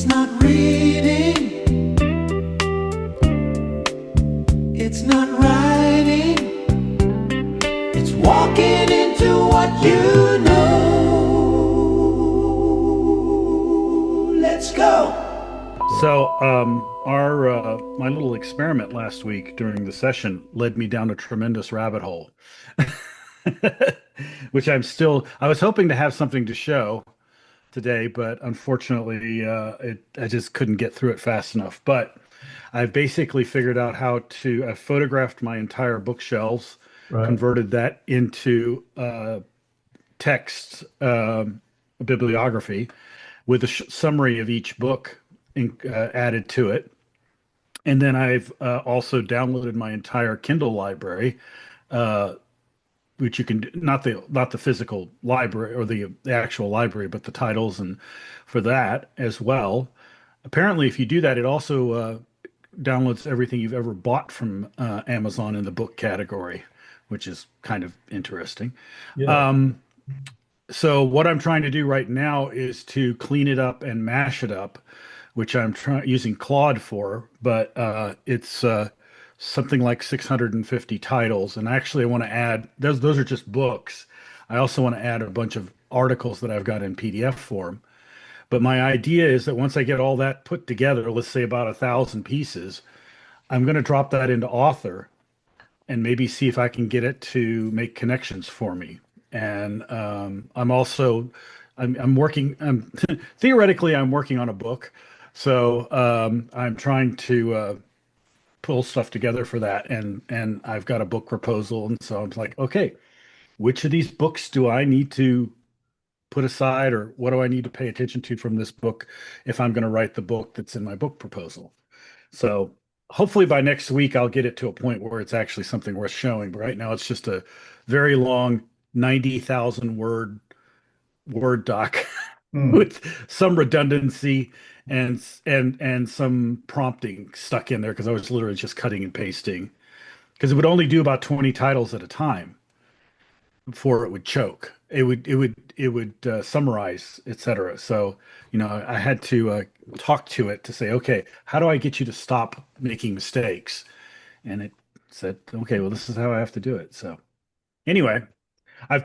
It's not reading, it's not writing, it's walking into what you know. Let's go. So, our my little experiment last week during the session led me down a tremendous rabbit hole, which I was hoping to have something to show today, but unfortunately, I just couldn't get through it fast enough. But I've basically figured out I photographed my entire bookshelves, Right. converted that into text bibliography with a summary of each book added to it. And then I've also downloaded my entire Kindle library, uh, which you can not the physical library or the actual library, but the titles and for that as well. Apparently, if you do that, it also downloads everything you've ever bought from Amazon in the book category, which is kind of interesting. Yeah. Um, so what I'm trying to do right now is to clean it up and mash it up, which I'm trying using Claude for, but it's something like 650 titles. And actually, I want to add those are just books. I also want to add a bunch of articles that I've got in PDF form. But my idea is that once I get all that put together, let's say about 1,000 pieces, I'm going to drop that into Author and maybe see if I can get it to make connections for me. And I'm working. Theoretically, I'm working on a book, so I'm trying to pull stuff together for that. And I've got a book proposal, and so I'm like, okay, which of these books do I need to put aside, or what do I need to pay attention to from this book if I'm going to write the book that's in my book proposal? So hopefully by next week I'll get it to a point where it's actually something worth showing. But right now it's just a very long 90,000 word doc Hmm. with some redundancy and some prompting stuck in there because I was literally just cutting and pasting because it would only do about 20 titles at a time before it would choke. It would summarize, etc. So, I had to talk to it to say, okay, how do I get you to stop making mistakes? And it said, okay, well, this is how I have to do it. So, anyway, I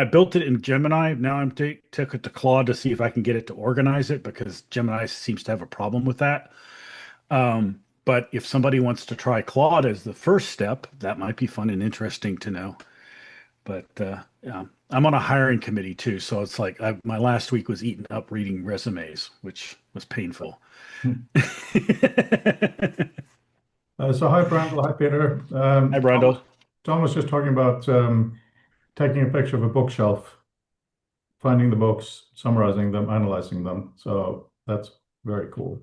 built it in Gemini. Now I'm took it to Claude to see if I can get it to organize it because Gemini seems to have a problem with that. But if somebody wants to try Claude as the first step, that might be fun and interesting to know. But yeah, I'm on a hiring committee too, so it's like my last week was eaten up reading resumes, which was painful. Hi, So hi, Brandel. Hi, Peter. Brandel. Tom was just talking about taking a picture of a bookshelf, finding the books, summarizing them, analyzing them. So that's very cool.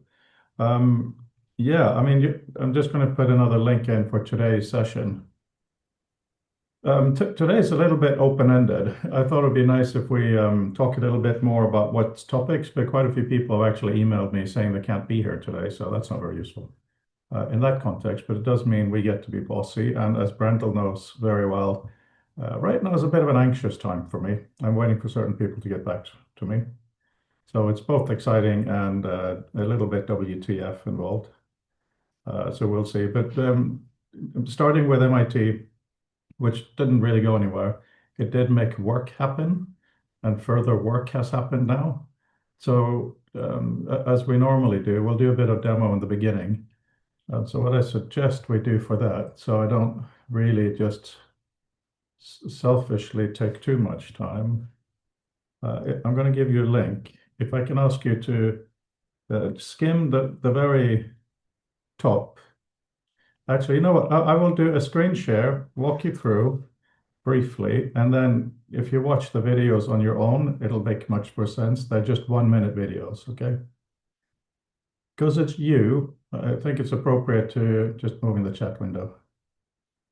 Um, yeah, I mean, I'm just going to put another link in for today's session. Today's a little bit open-ended. I thought it'd be nice if we talk a little bit more about what topics, but quite a few people have actually emailed me saying they can't be here today, so that's not very useful in that context. But it does mean we get to be bossy, and as Brendel knows very well, right now is a bit of an anxious time for me. I'm waiting for certain people to get back to me, so it's both exciting and a little bit WTF involved. So we'll see. But starting with MIT, which didn't really go anywhere. It did make work happen, and further work has happened now. So, as we normally do, we'll do a bit of demo in the beginning. So what I suggest we do for that, so I don't really just selfishly take too much time, I'm going to give you a link. If I can ask you to skim the very top. Actually, you know what? I will do a screen share, walk you through briefly, and then if you watch the videos on your own, it'll make much more sense. They're just 1 minute videos, okay? Because it's you, I think it's appropriate to just move in the chat window.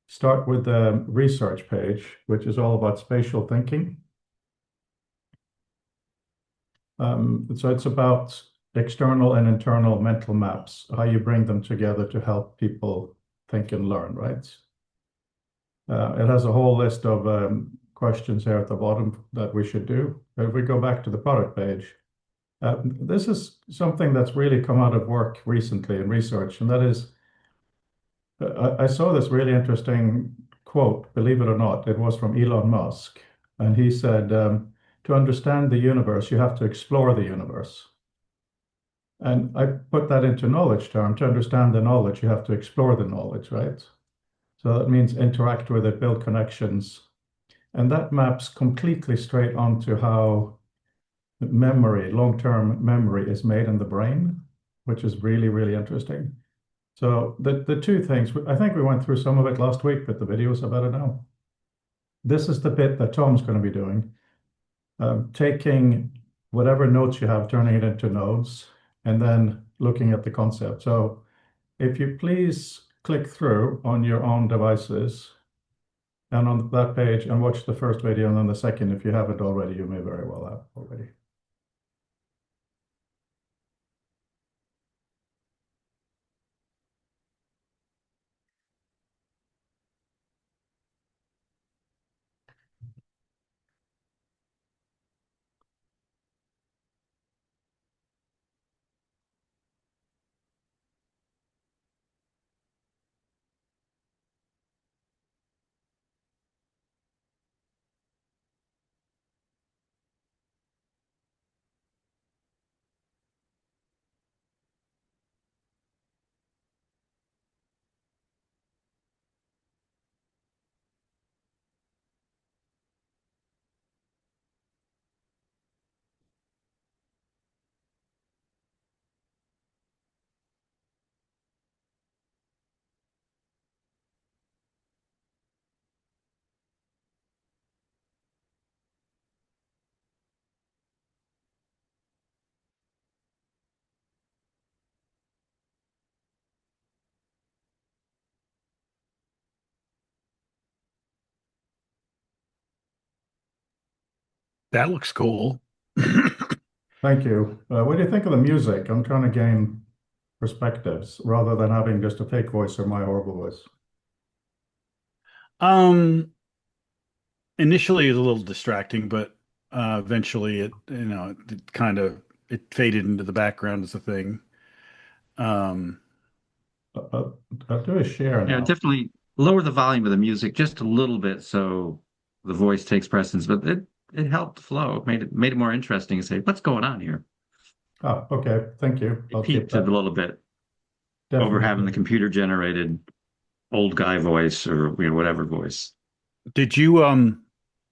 Start with the research page, which is all about spatial thinking. So it's about external and internal mental maps, how you bring them together to help people think and learn, right? It has a whole list of questions here at the bottom that we should do. If we go back to the product page, This is something that's really come out of work recently in research, and that is, I saw this really interesting quote, believe it or not, it was from Elon Musk, and he said, to understand the universe, you have to explore the universe. And I put that into knowledge term. To understand the knowledge, you have to explore the knowledge, right? So that means interact with it, build connections. And that maps completely straight onto how memory, long-term memory is made in the brain, which is really, really interesting. So the two things, I think we went through some of it last week, but the videos are better now. This is the bit that Tom's going to be doing, taking whatever notes you have, turning it into nodes, and then looking at the concept. So if you please click through on your own devices and on that page and watch the first video and then the second, if you haven't already, you may very well have already. That looks cool. Thank you. What do you think of the music? I'm trying to gain perspectives rather than having just a fake voice or my horrible voice. Um, Initially it's a little distracting, but eventually it kind of it faded into the background as a thing. Um, I'll do a share Yeah, now. definitely lower the volume of the music just a little bit so the voice takes precedence, but it helped flow. It made it more interesting to say, what's going on here? Oh, okay. Thank you. It I'll keep peaked a that. little bit over having the Definitely. computer generated old guy voice or whatever voice. did you um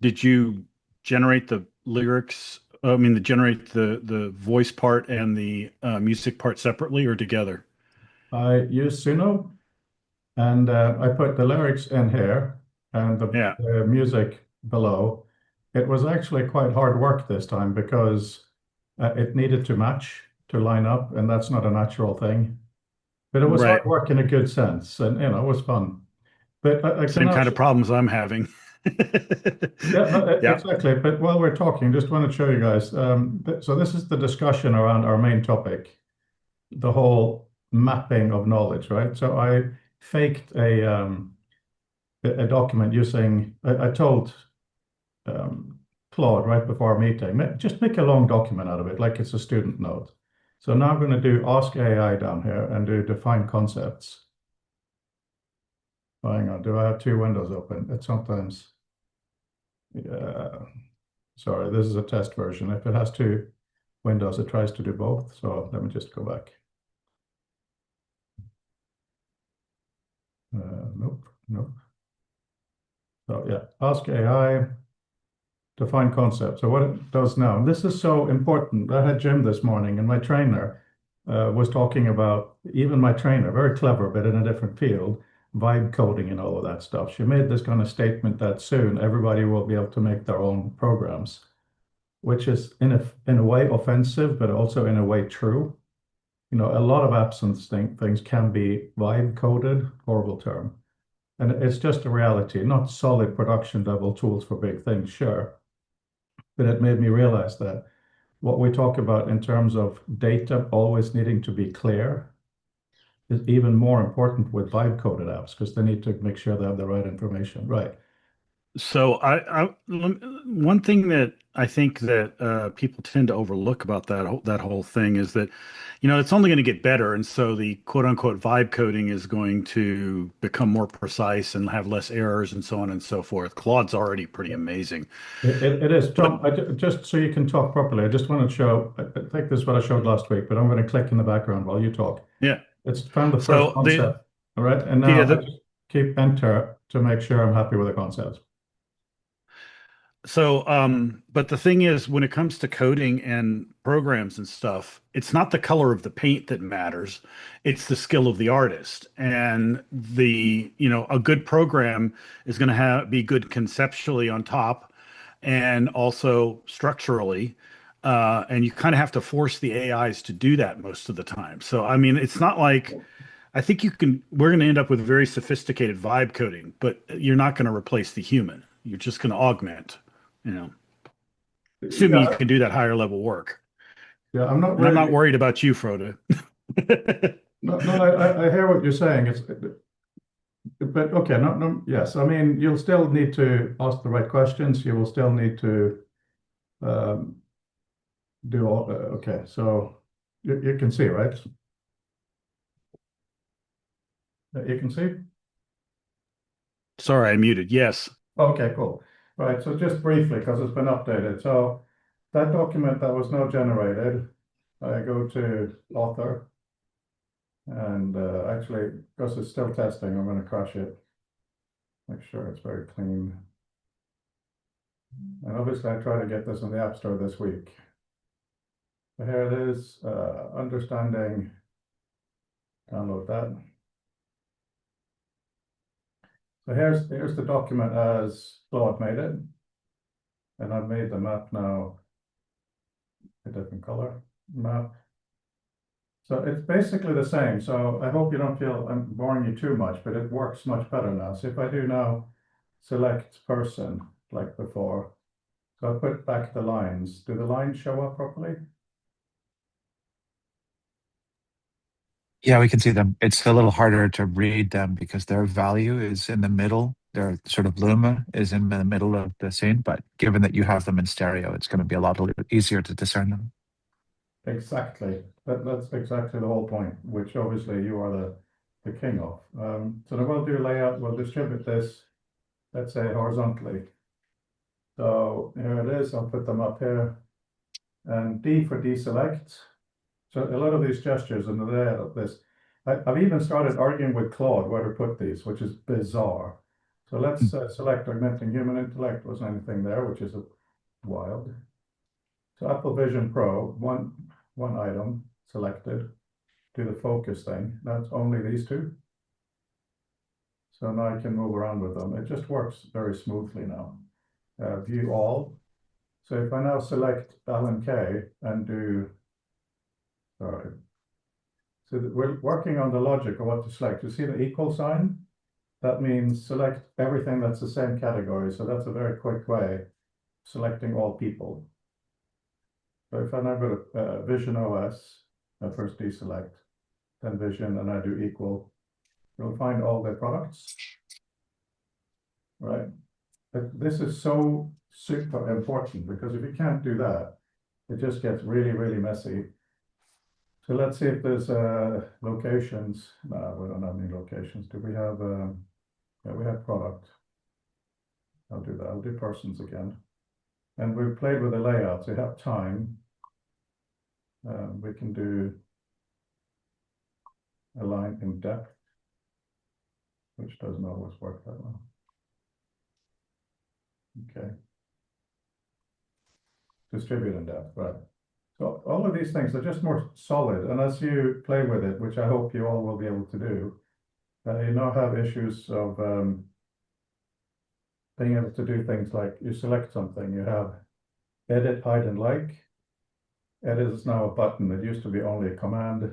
did you generate the lyrics? I mean, generate the voice part and the music part separately or together? I use Suno and I put the lyrics in here and Yeah, the music below. It was actually quite hard work this time because it needed to match to line up, and that's not a natural thing. But it was hard right. work in a good sense, and it was fun. But I can Same now, kind of problems I'm having. yeah, no, Yeah. exactly. But while we're talking, just want to show you guys. So this is the discussion around our main topic, the whole mapping of knowledge, right? So I faked a document using, I told um, Claude right before our meeting, just make a long document out of it, like it's a student note. So now I'm going to do Ask AI down here and do define concepts. Hang on, do I have two windows open? It sometimes, yeah, sorry, this is a test version. If it has two windows, it tries to do both. So let me just go back. Nope, nope. So yeah, Ask AI, define concept. So what it does now, and this is so important. I had Jim this morning, and my trainer was talking about, even my trainer, very clever, but in a different field, vibe coding and all of that stuff. She made this kind of statement that soon everybody will be able to make their own programs, which is in a way offensive, but also in a way true. You know, a lot of apps and things can be vibe coded, horrible term. And it's just a reality, not solid production level tools for big things, sure. But it made me realize that what we talk about in terms of data always needing to be clear is even more important with vibe coded apps because they need to make sure they have the right information. Right. So one thing that I think that people tend to overlook about that whole thing is that, it's only going to get better, and so the quote unquote vibe coding is going to become more precise and have less errors and so on and so forth. Claude's already pretty amazing, It is. but Tom, just so you can talk properly, I just want to show, I think this is what I showed last week, but I'm going to click in the background while you talk. yeah. It's found the first So concept. All right. And the now I just keep enter to make sure I'm happy with the concept. but the thing is, when it comes to coding and programs and stuff, it's not the color of the paint that matters. It's the skill of the artist. And a good program is going to be good conceptually on top and also structurally. And you kind of have to force the AIs to do that most of the time. So, I mean, it's not like I think we're going to end up with very sophisticated vibe coding, but you're not going to replace the human. You're just going to augment, you know, assuming you Yeah, can do that higher level work. yeah, I'm not And I'm not really. worried about you, Frode. No, no, I hear what you're saying. But okay, no, no, yes. I mean, you'll still need to ask the right questions. You will still need to um, do all. Okay, so you can see, right? You can see. Sorry, I muted. Yes. Okay, cool. Right. So just briefly, because it's been updated. So that document that was now generated, I go to author, and actually, because it's still testing, I'm going to crash it. Make sure it's very clean. And obviously, I try to get this in the App Store this week. So here it is, understanding, download that. So here's the document as Claude made it. And I've made the map now a different color map. So it's basically the same. So I hope you don't feel I'm boring you too much, but it works much better now. So if I do now select person like before, so I put back the lines. Do the lines show up properly? Yeah, we can see them. It's a little harder to read them because their value is in the middle. Their sort of luma is in the middle of the scene, but given that you have them in stereo, it's going to be a lot easier to discern them. Exactly. That's exactly the whole point, which obviously you are the king of. So then we'll do layout, we'll distribute this, let's say horizontally. So here it is, I'll put them up here. And D for deselect. So a lot of these gestures and the layout of this, I've even started arguing with Claude where to put these, which is bizarre. So let's select augmenting human intellect. Wasn't anything there, which is wild. So Apple Vision Pro, one item selected. Do the focus thing. That's only these two. So now I can move around with them. It just works very smoothly now. View all. So if I now select Alan K and do, sorry. So we're working on the logic of what to select. You see the equal sign? That means select everything that's the same category. So that's a very quick way of selecting all people. So if I now go to Vision OS, I first deselect, then Vision, and I do equal, you'll find all their products, right? But this is so super important because if you can't do that, it just gets really, really messy. So let's see if there's locations. No, we don't have any locations. Do we have, yeah, we have product. I'll do that. I'll do persons again. And we've played with the layouts. We have time. We can do align in depth, which doesn't always work that well. Okay. Distribute in depth, right. So all of these things are just more solid. And as you play with it, which I hope you all will be able to do, you now have issues of being able to do things like you select something, you have edit, hide, and like. Edit is now a button. It used to be only a command.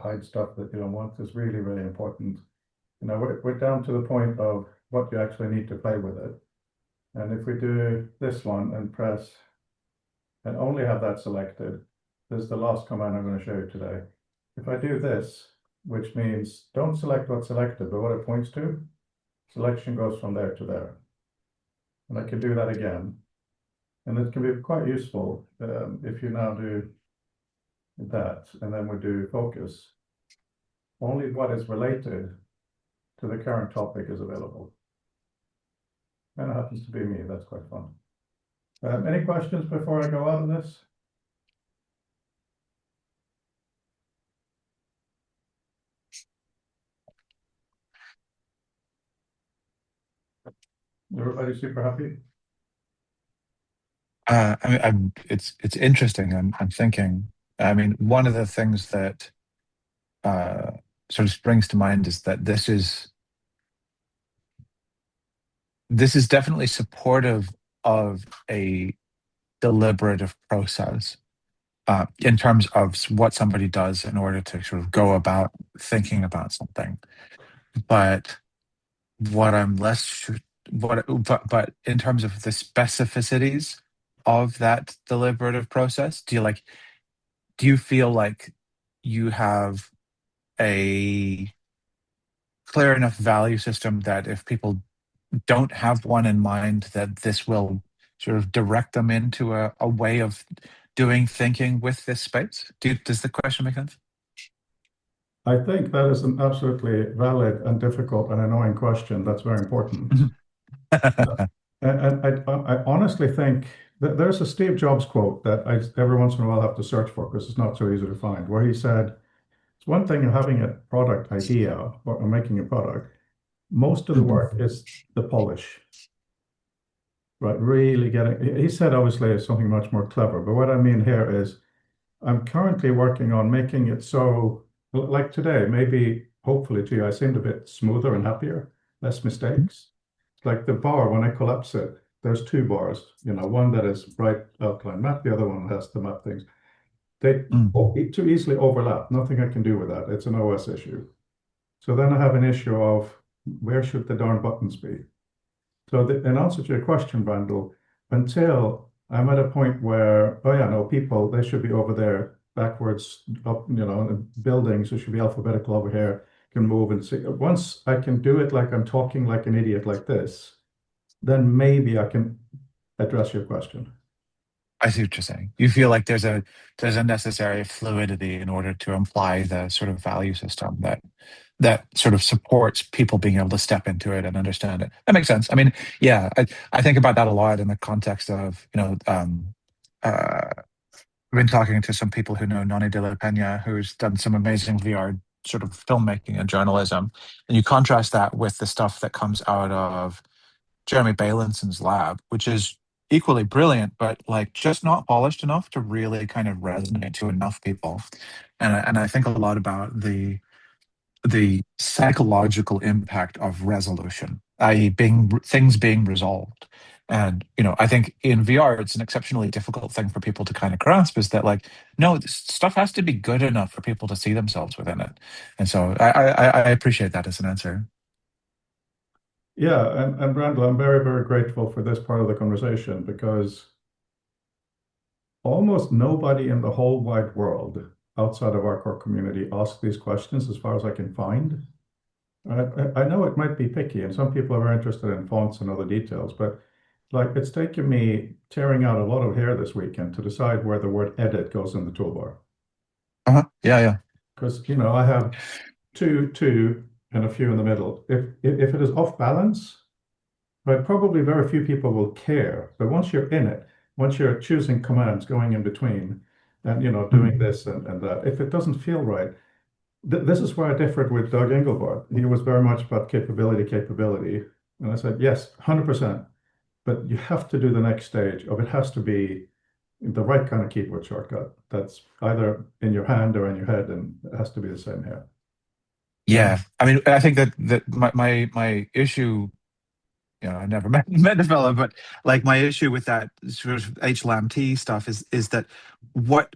Hide stuff that you don't want is really, really important. You know, we're down to the point of what you actually need to play with it. And if we do this one and press and only have that selected, this is the last command I'm going to show you today. If I do this, which means don't select what's selected, but what it points to, selection goes from there to there. And I can do that again. And it can be quite useful if you now do that, and then we do focus. Only what is related to the current topic is available. And it happens to be me. That's quite fun. Any questions before I go out of this? Everybody super happy? It's interesting. I'm thinking. I mean, one of the things that sort of springs to mind is that this is definitely supportive of a deliberative process in terms of what somebody does in order to sort of go about thinking about something. But what I'm less sure, but in terms of the specificities of that deliberative process, do you feel like you have a clear enough value system that if people don't have one in mind, that this will sort of direct them into a way of doing thinking with this space? Does the question make sense? I think that is an absolutely valid and difficult and annoying question. That's very important. And I honestly think that there's a Steve Jobs quote that I every once in a while have to search for because it's not so easy to find, where he said, it's one thing of having a product idea or making a product. Most of the work is the polish, right? Really getting, he said obviously it's something much more clever, but what I mean here is I'm currently working on making it so, like today, maybe hopefully, gee, I seemed a bit smoother and happier, less mistakes. Like the bar, when I collapse it, there's two bars, one that is bright outline map, the other one has to map things. They too easily overlap. Nothing I can do with that. It's an OS issue. So then I have an issue of where should the darn buttons be? So in answer to your question, Brandel, until I'm at a point where, oh yeah, no, people, they should be over there backwards up, buildings, it should be alphabetical over here, can move and see. Once I can do it like I'm talking like an idiot like this, then maybe I can address your question. I see what you're saying. You feel like there's a necessary fluidity in order to imply the sort of value system that sort of supports people being able to step into it and understand it. That makes sense. I mean, yeah, I think about that a lot in the context of, I've been talking to some people who know Nani de la Pena, who's done some amazing VR sort of filmmaking and journalism. And you contrast that with the stuff that comes out of Jeremy Bailenson lab, which is equally brilliant, but like just not polished enough to really kind of resonate to enough people. And I think a lot about the psychological impact of resolution, i.e., things being resolved. And I think in VR, it's an exceptionally difficult thing for people to kind of grasp is that like, no, this stuff has to be good enough for people to see themselves within it. And so I appreciate that as an answer. Yeah, and Brandel, I'm very, very grateful for this part of the conversation because almost nobody in the whole wide world outside of our core community asks these questions as far as I can find. I know it might be picky, and some people are very interested in fonts and other details, but like it's taken me tearing out a lot of hair this weekend to decide where the word edit goes in the toolbar. Yeah. Because I have two, and a few in the middle. If it is off balance, right, probably very few people will care. But once you're in it, once you're choosing commands going in between, and doing this and that, if it doesn't feel right, this is where I differed with Doug Engelbart. He was very much about capability, and I said yes, 100%. But you have to do the next stage of it has to be the right kind of keyboard shortcut that's either in your hand or in your head, and it has to be the same here. Yeah, I mean, I think that my issue, I never met the fella, but like my issue with that sort of HLAMT stuff is that what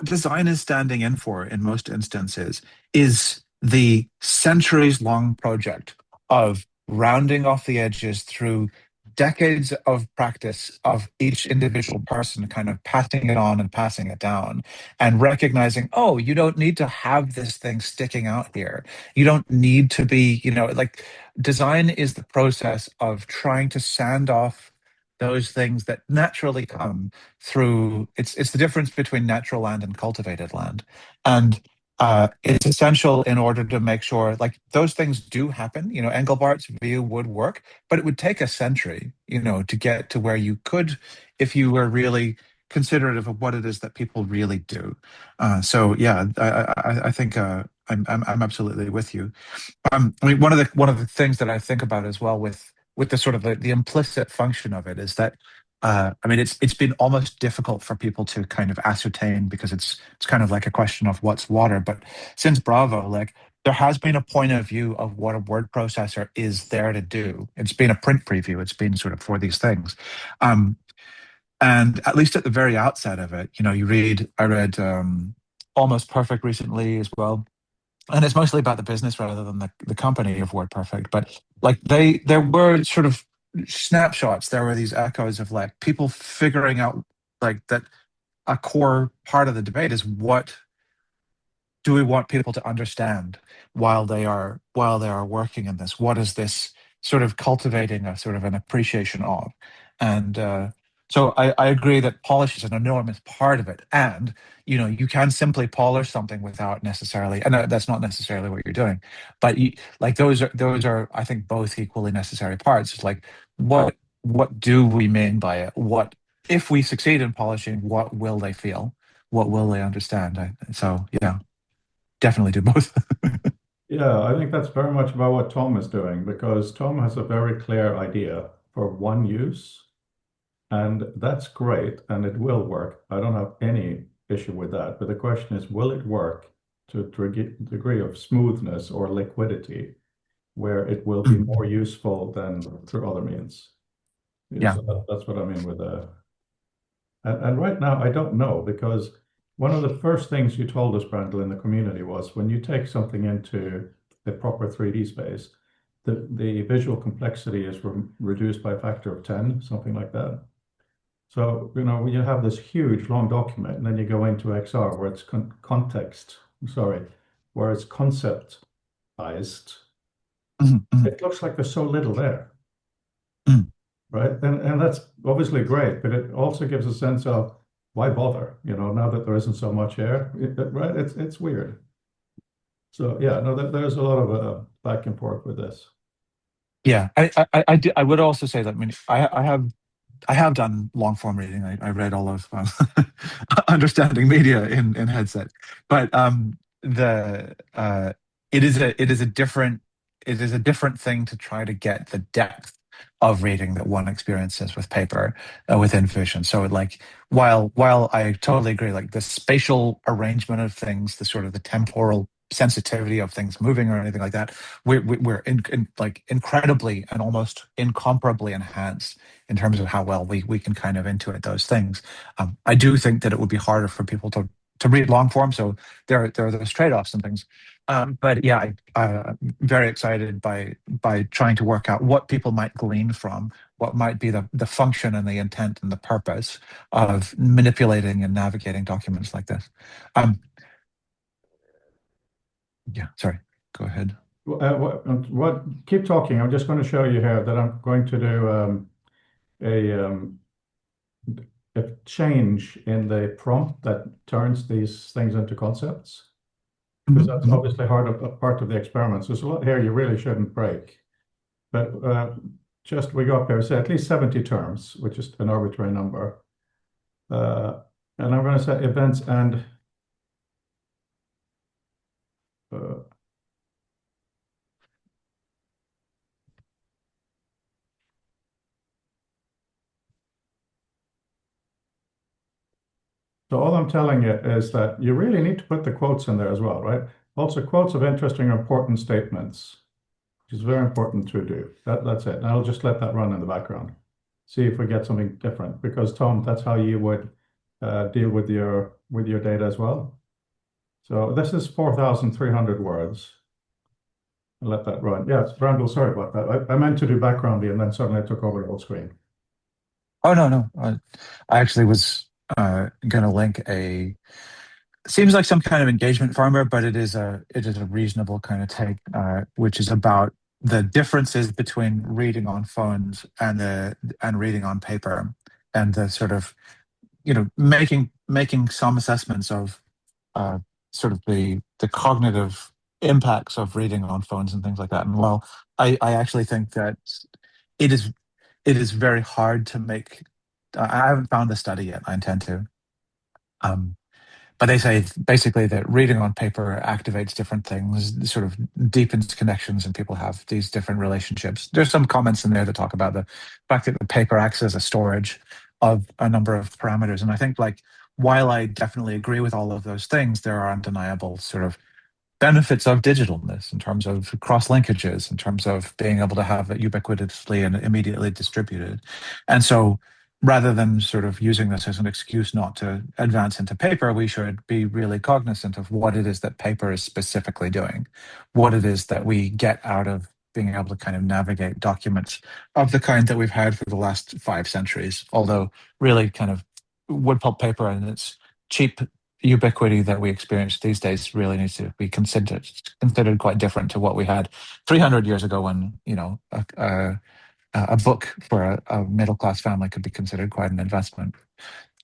design is standing in for in most instances is the centuries long project of rounding off the edges through decades of practice of each individual person kind of passing it on and passing it down and recognizing, oh, you don't need to have this thing sticking out here. You don't need to be, like design is the process of trying to sand off those things that naturally come through. It's the difference between natural land and cultivated land, and it's essential in order to make sure like those things do happen. Engelbart's view would work, but it would take a century, to get to where you could if you were really considerative of what it is that people really do. So yeah, I think I'm absolutely with you. I mean, one of the things that I think about as well with the sort of the implicit function of it is that I mean it's been almost difficult for people to kind of ascertain because it's kind of like a question of what's water. But since Bravo, like there has been a point of view of what a word processor is there to do. It's been a print preview. It's been sort of for these things. Um, and at least at the very outset of it, I read Almost Perfect recently as well, and it's mostly about the business rather than the company of WordPerfect. But like there were sort of snapshots, there were these echoes of like people figuring out like that a core part of the debate is what do we want people to understand while they are working in this? What is this sort of cultivating a sort of an appreciation of? And so I agree that polish is an enormous part of it. And you can simply polish something without necessarily, and that's not necessarily what you're doing, but like those are I think both equally necessary parts. It's like what do we mean by it? What if we succeed in polishing? What will they feel? What will they understand? So yeah. Definitely do both. Yeah, I think that's very much about what Tom is doing because Tom has a very clear idea for one use, and that's great, and it will work. I don't have any issue with that. But the question is, will it work to a degree of smoothness or liquidity where it will be more useful than through other means? Yeah. So that's what I mean with and right now, I don't know because one of the first things you told us, Brandel, in the community was when you take something into a proper 3D space, the visual complexity is reduced by a factor of 10, something like that. So, when you have this huge long document and then you go into XR where it's where it's conceptized, it looks like there's so little there. Right. And that's obviously great, but it also gives a sense of why bother, now that there isn't so much here, right? It's weird. So yeah, no, there's a lot of back and forth with this. Yeah, I would also say that, I mean, I have done long form reading. I read all of Understanding Media in headset, but the it is a different thing to try to get the depth of reading that one experiences with paper within Vision. So like while I totally agree, like the spatial arrangement of things, the sort of the temporal sensitivity of things moving or anything like that, we're like incredibly and almost incomparably enhanced in terms of how well we can kind of intuit those things. I do think that it would be harder for people to read long form, so there are those trade-offs and things. But yeah, I'm very excited by trying to work out what people might glean from what might be the function and the intent and the purpose of manipulating and navigating documents like this. Yeah, sorry, go ahead. Keep talking. I'm just going to show you here that I'm going to do a change in the prompt that turns these things into concepts. Because that's obviously part of the experiment. So there's a lot here you really shouldn't break. But just we go up here, say at least 70 terms, which is an arbitrary number. And I'm going to say events and so all I'm telling you is that you really need to put the quotes in there as well, right? Also quotes of interesting or important statements, which is very important to do. That's it. And I'll just let that run in the background. See if we get something different, because Tom, that's how you would deal with your data as well. So this is 4,300 words. I'll let that run. Yes, Brandel, sorry about that. I meant to do backgroundy and then suddenly I took over the whole screen. Oh no. I actually was going to link seems like some kind of engagement farmer, but it is a reasonable kind of take, which is about the differences between reading on phones and reading on paper, and the sort of, making some assessments of uh, sort of the cognitive impacts of reading on phones and things like that. And while I actually think that it is it is very hard to make. I haven't found the study yet. I intend to. Um, but they say basically that reading on paper activates different things, sort of deepens connections, and people have these different relationships. There's some comments in there that talk about the fact that the paper acts as a storage of a number of parameters. And I think, like, while I definitely agree with all of those things, there are undeniable sort of benefits of digitalness in terms of cross linkages, in terms of being able to have it ubiquitously and immediately distributed. And so, rather than sort of using this as an excuse not to advance into paper, we should be really cognizant of what it is that paper is specifically doing, what it is that we get out of being able to kind of navigate documents of the kind that we've had for the last 5 centuries. Although, really, kind of wood pulp paper and its cheap ubiquity that we experience these days really needs to be considered quite different to what we had 300 years ago, when a book for a middle class family could be considered quite an investment.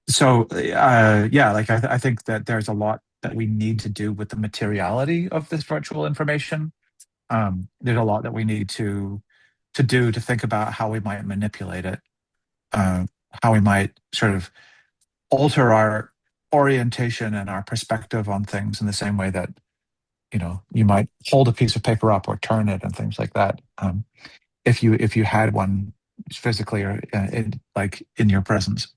So yeah, like I think that there's a lot that we need to do with the materiality of this virtual information. There's a lot that we need to do to think about how we might manipulate it, how we might sort of alter our orientation and our perspective on things in the same way that you might hold a piece of paper up or turn it and things like that, if you had one physically or in your presence.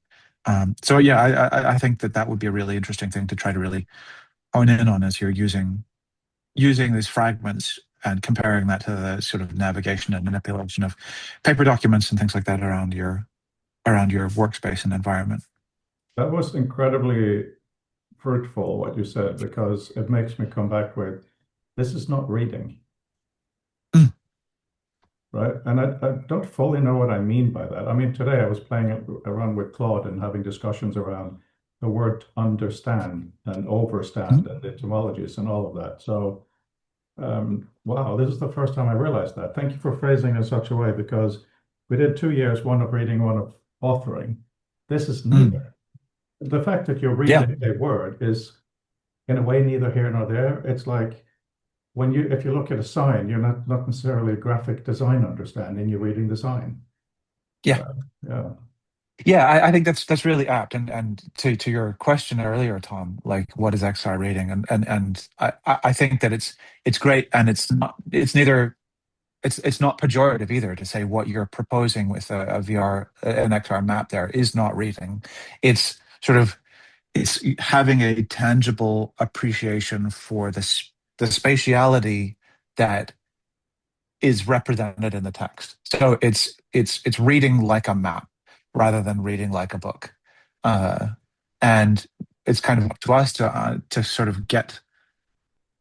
So yeah, I think that would be a really interesting thing to try to really hone in on as you're using these fragments and comparing that to the sort of navigation and manipulation of paper documents and things like that around your workspace and environment. That was incredibly fruitful, what you said, because it makes me come back with, this is not reading. Right? And I don't fully know what I mean by that. I mean, today I was playing around with Claude and having discussions around the word understand and overstand and etymologies and all of that. So, wow, this is the first time I realized that. Thank you for phrasing it in such a way, because we did 2 years, one of reading, one of authoring. This is neither. The fact that you're reading a word is, in a way, neither here nor there. It's like if you look at a sign, you're not necessarily a graphic design understanding, you're reading the sign. Yeah. Yeah, I think that's really apt. And to your question earlier, Tom, like, what is XR reading? And I think that it's great, and it's not pejorative either to say what you're proposing with an XR map there is not reading. It's having a tangible appreciation for the spatiality that is represented in the text. So it's reading like a map rather than reading like a book, and it's kind of up to us to sort of get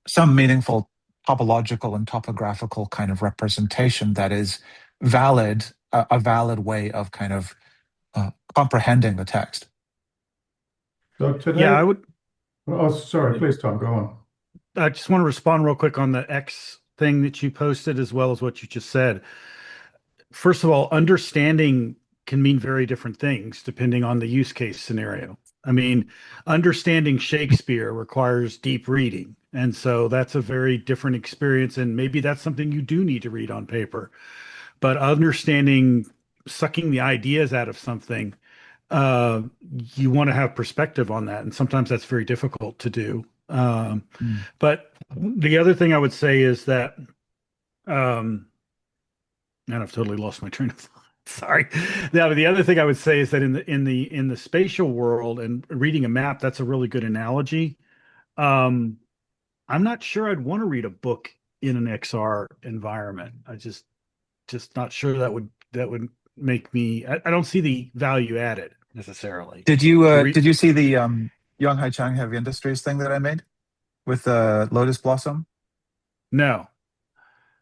some meaningful topological and topographical kind of representation that is valid, a valid way of kind of comprehending the text. So today, Yeah, I would. oh, sorry, please, Tom, go on. I just want to respond real quick on the X thing that you posted, as well as what you just said. First of all, understanding can mean very different things depending on the use case scenario. I mean, understanding Shakespeare requires deep reading. And so that's a very different experience. And maybe that's something you do need to read on paper. But understanding, sucking the ideas out of something, you want to have perspective on that. And sometimes that's very difficult to do. But the other thing I would say is that, and I've totally lost my train of thought. Sorry. Now, the other thing I would say is that in the spatial world and reading a map, that's a really good analogy. I'm not sure I'd want to read a book in an XR environment. I just not sure that would make me. I don't see the value added necessarily. Did you see the Yonghai Chang Heavy Industries thing that I made with the Lotus Blossom? No.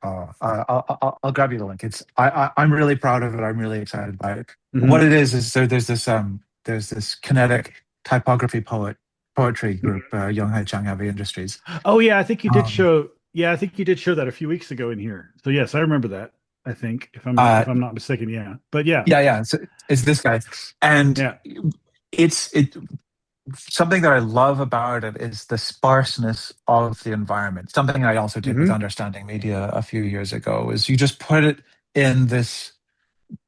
I'll grab you the link. I'm really proud of it. I'm really excited by it. What it is there's this kinetic typography poetry group, Yonghai Chang Heavy Industries. Oh yeah, I think you did show. Yeah, I think you did show that a few weeks ago in here. So yes, I remember that. I think Uh, if I'm not mistaken, yeah. But yeah, yeah. So it's this guy, and yeah. it something that I love about it is the sparseness of the environment. Something I also did with Hmm. Understanding Media a few years ago is you just put it in this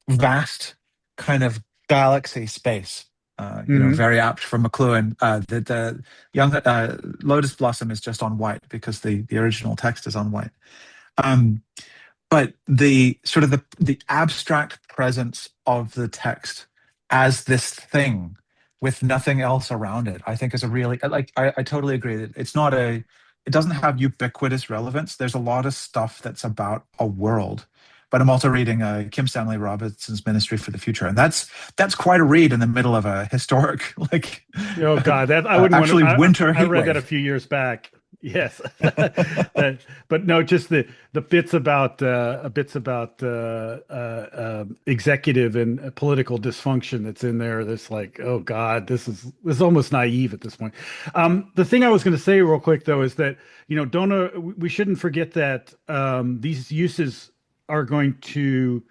vast kind of galaxy space. Hmm. Very apt for McLuhan. The young Lotus Blossom is just on white because the original text is on white. Um, but the sort of the abstract presence of the text as this thing with nothing else around it, I think is a really like I totally agree that it doesn't have ubiquitous relevance. There's a lot of stuff that's about a world. But I'm also reading Kim Stanley Robinson's Ministry for the Future, and that's quite a read in the middle of a historic, like, Oh God, that I wouldn't want actually to. winter I heat read that a wave. few years back. Yes, that, but no, just the bits about executive and political dysfunction that's in there. That's like, oh God, this is almost naive at this point. The thing I was going to say real quick though is that don't we shouldn't forget that these uses are going to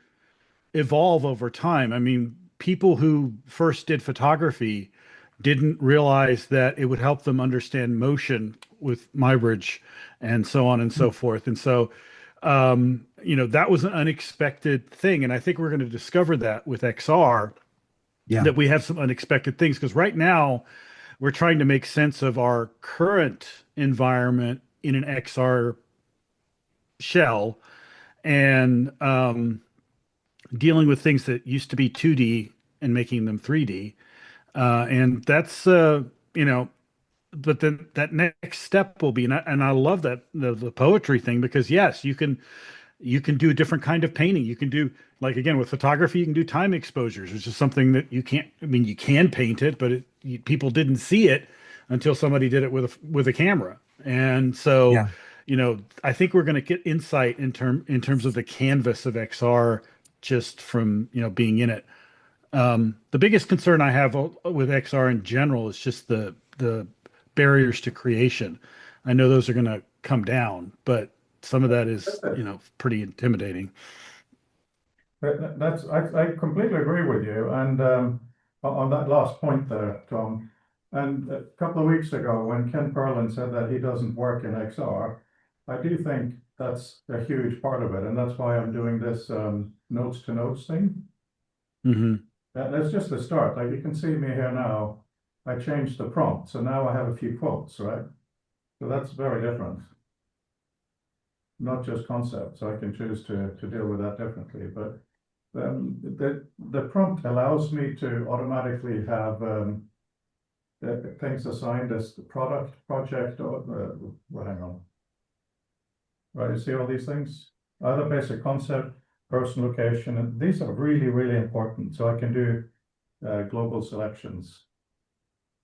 evolve over time. I mean, people who first did photography didn't realize that it would help them understand motion with Muybridge and so on and so forth. And so, that was an unexpected thing. And I think we're going to discover that with XR, Yeah, that we have some unexpected things. Because right now, we're trying to make sense of our current environment in an XR shell. And dealing with things that used to be 2D and making them 3D. And that's but then that next step will be, and I love that the poetry thing, because yes, you can do a different kind of painting. You can do, like, again, with photography, you can do time exposures, which is something that you can't. I mean, you can paint it, but people didn't see it until somebody did it with a camera. And so, yeah. I think we're going to get insight in terms of the canvas of XR just from being in it. The biggest concern I have with XR in general is just the barriers to creation. I know those are going to come down, but some of that is, pretty intimidating. I completely agree with you. And on that last point there, Tom, and a couple of weeks ago when Ken Perlin said that he doesn't work in XR, I do think that's a huge part of it. And that's why I'm doing this notes to notes thing. Hmm. That's just the start. Like you can see me here now. I changed the prompt. So now I have a few quotes, right? So that's very different. Not just concepts. So I can choose to deal with that differently. But the prompt allows me to automatically have things assigned as the product, project, or well, hang on. Right, you see all these things? Either basic concept, person, location, and these are really, really important. So I can do global selections.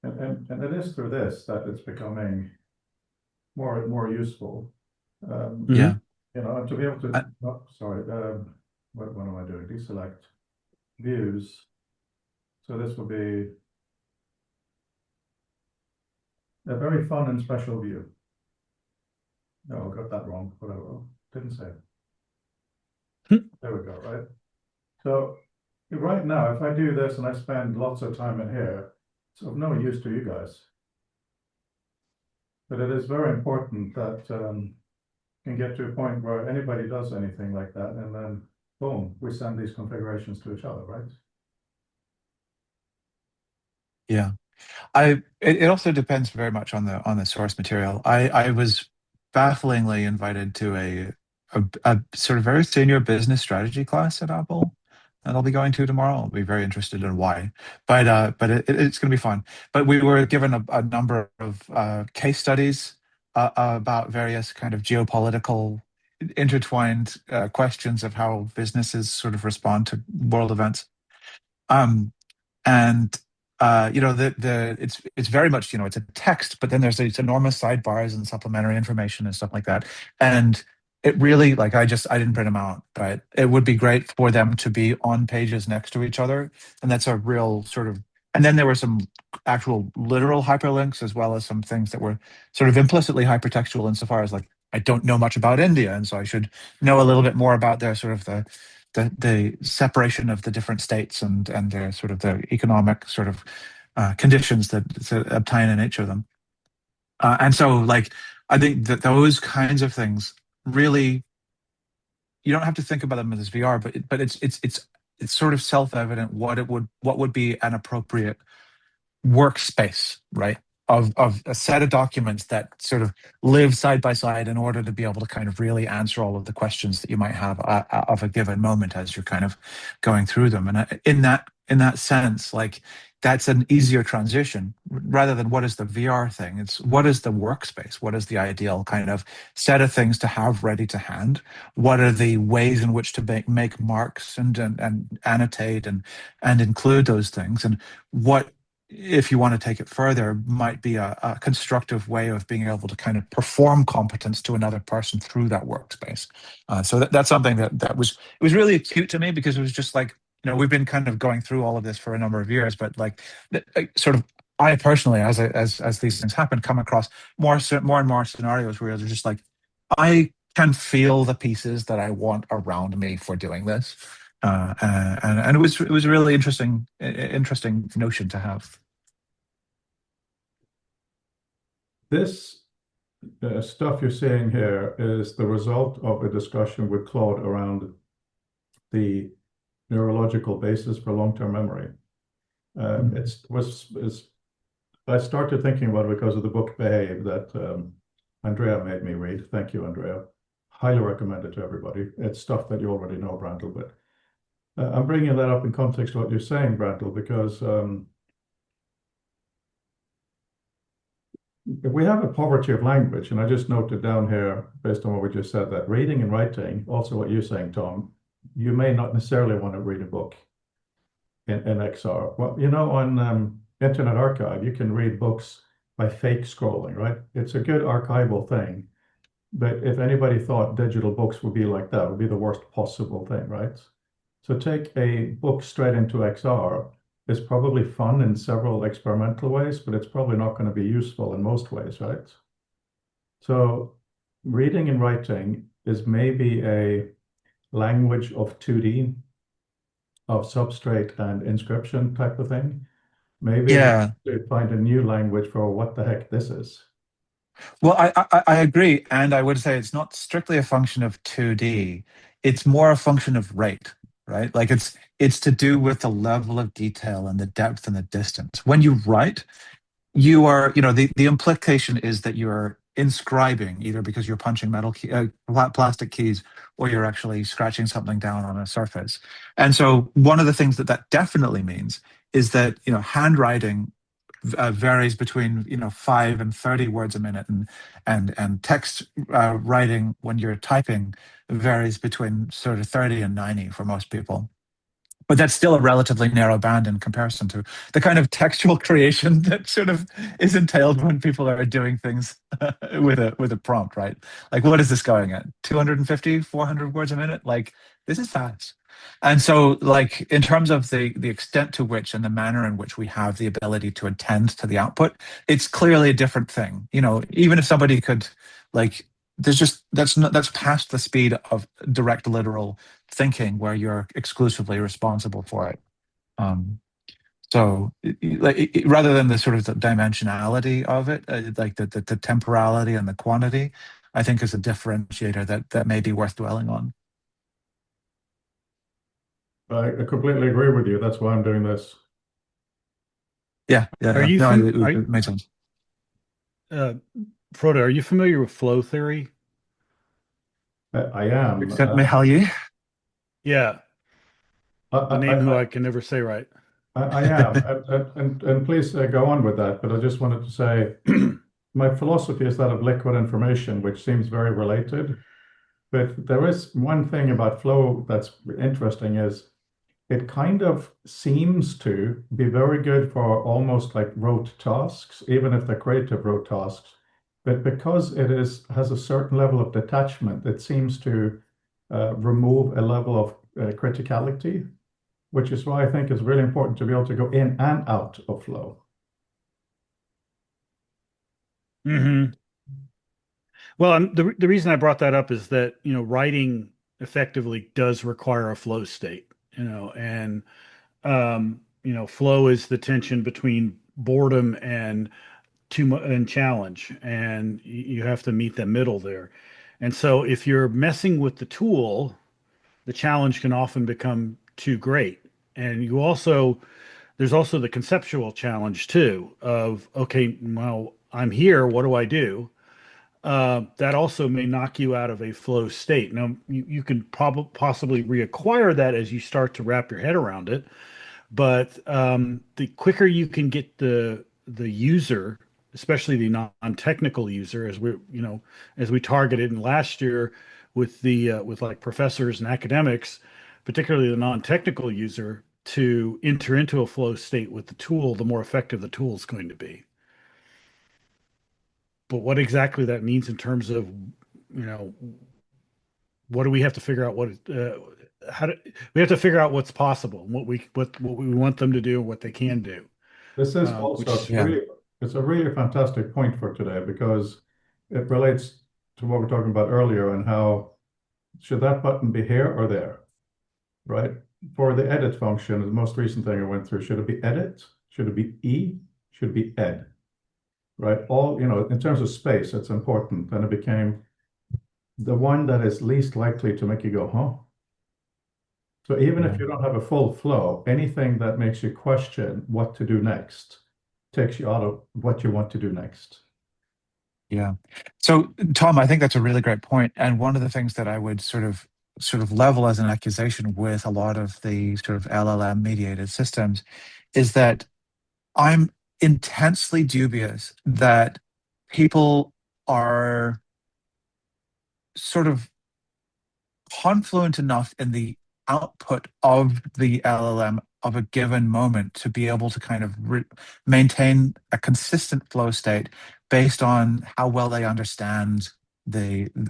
And it is through this that it's becoming more and more useful. Yeah. And to be able to, I, oh, sorry, what am I doing? Deselect views. So this will be a very fun and special view. No, I got that wrong. Whatever. Didn't say it. There we go, right? So right now, if I do this and I spend lots of time in here, it's of no use to you guys. But it is very important that can get to a point where anybody does anything like that, and then boom, we send these configurations to each other, right? yeah. It also depends very much on the source material. I was bafflingly invited to a sort of very senior business strategy class at Apple that I'll be going to tomorrow. I'll be very interested in why, but it's going to be fun. But we were given a number of case studies about various kind of geopolitical intertwined questions of how businesses sort of respond to world events. Um, and it's very much it's a text, but then there's these enormous sidebars and supplementary information and stuff like that. And it really, like, I didn't print them out, but it would be great for them to be on pages next to each other. And that's a real sort of, and then there were some actual literal hyperlinks as well as some things that were sort of implicitly hypertextual insofar as, like, I don't know much about India, and so I should know a little bit more about their sort of the separation of the different states and their sort of the economic sort of conditions that obtain in each of them. And so, like, I think that those kinds of things really, you don't have to think about them as VR, but it's sort of self-evident what would be an appropriate workspace, right? Of a set of documents that sort of live side by side in order to be able to kind of really answer all of the questions that you might have of a given moment as you're kind of going through them. And in that sense, like, that's an easier transition rather than what is the VR thing. It's what is the workspace? What is the ideal kind of set of things to have ready to hand? What are the ways in which to make marks and annotate and include those things? And what, if you want to take it further, might be a constructive way of being able to kind of perform competence to another person through that workspace. So that's something that was, it was really acute to me, because it was just like, we've been kind of going through all of this for a number of years, but like sort of, I personally, as these things happen, come across more and more scenarios where they're just like, I can feel the pieces that I want around me for doing this. And it was a really interesting notion to have. This stuff you're seeing here is the result of a discussion with Claude around the neurological basis for long-term memory. I started thinking about it because of the book Behave that Andrea made me read. Thank you, Andrea. Highly recommend it to everybody. It's stuff that you already know, Brandel, but I'm bringing that up in context of what you're saying, Brandel, because we have a poverty of language, and I just noted down here, based on what we just said, that reading and writing, also what you're saying, Tom, you may not necessarily want to read a book in XR. Well, on Internet Archive, you can read books by fake scrolling, right? It's a good archival thing. But if anybody thought digital books would be like that, it would be the worst possible thing, right? So take a book straight into XR. Is probably fun in several experimental ways, but it's probably not going to be useful in most ways, right? So reading and writing is maybe a language of 2D, of substrate and inscription type of thing. Maybe to find a new language for what the heck this is. Well, I agree, and I would say it's not strictly a function of 2D. It's more a function of rate, right? Like it's to do with the level of detail and the depth and the distance. When you write, you are, the implication is that you're inscribing, either because you're punching plastic keys, or you're actually scratching something down on a surface. And so one of the things that definitely means is that, handwriting varies between 5 and 30 words a minute, and text writing when you're typing varies between sort of 30 and 90 for most people. But that's still a relatively narrow band in comparison to the kind of textual creation that sort of is entailed when people are doing things with a prompt, right? Like, what is this going at? 250, 400 words a minute? Like, this is fast. And so, like, in terms of the extent to which and the manner in which we have the ability to attend to the output, it's clearly a different thing. Even if somebody could, like, that's past the speed of direct literal thinking where you're exclusively responsible for it. So rather than the sort of the dimensionality of it, like the temporality and the quantity, I think is a differentiator that may be worth dwelling on. I completely agree with you. That's why I'm doing this. Yeah. It makes sense. Frode, are you familiar with flow theory? I am. Yeah. A name who I can never say right. I am. and please go on with that. But I just wanted to say my philosophy is that of liquid information, which seems very related. But there is one thing about flow that's interesting is it kind of seems to be very good for almost like rote tasks, even if they're creative rote tasks. But because it has a certain level of detachment, it seems to remove a level of criticality, which is why I think it's really important to be able to go in and out of flow. Mm-hmm. Well, the reason I brought that up is that, writing effectively does require a flow state, and flow is the tension between boredom and and challenge, and you have to meet the middle there. And so if you're messing with the tool, the challenge can often become too great. And there's also the conceptual challenge too of, okay, well, I'm here, what do I do? That also may knock you out of a flow state. Now, you can probably possibly reacquire that as you start to wrap your head around it, but the quicker you can get the user, especially the non-technical user, as we targeted in last year with the with like professors and academics, particularly the non-technical user, to enter into a flow state with the tool, the more effective the tool is going to be. But what exactly that means in terms of, what do we have to figure out? How do we have to figure out what's possible, what we want them to do, and what they can do. This is Which also Yeah. it's a really fantastic point for today because it relates to what we are talking about earlier and how should that button be here or there, right? For the edit function, the most recent thing I went through, should it be edit? Should it be E? Should it be ed? Right? All, in terms of space, it's important. And it became the one that is least likely to make you go, huh? So even if you don't have a full flow, anything that makes you question what to do next takes you out of what you want to do next. Yeah. So, Tom, I think that's a really great point. And one of the things that I would sort of level as an accusation with a lot of the sort of LLM mediated systems is that I'm intensely dubious that people are sort of confluent enough in the output of the LLM of a given moment to be able to kind of maintain a consistent flow state based on how well they understand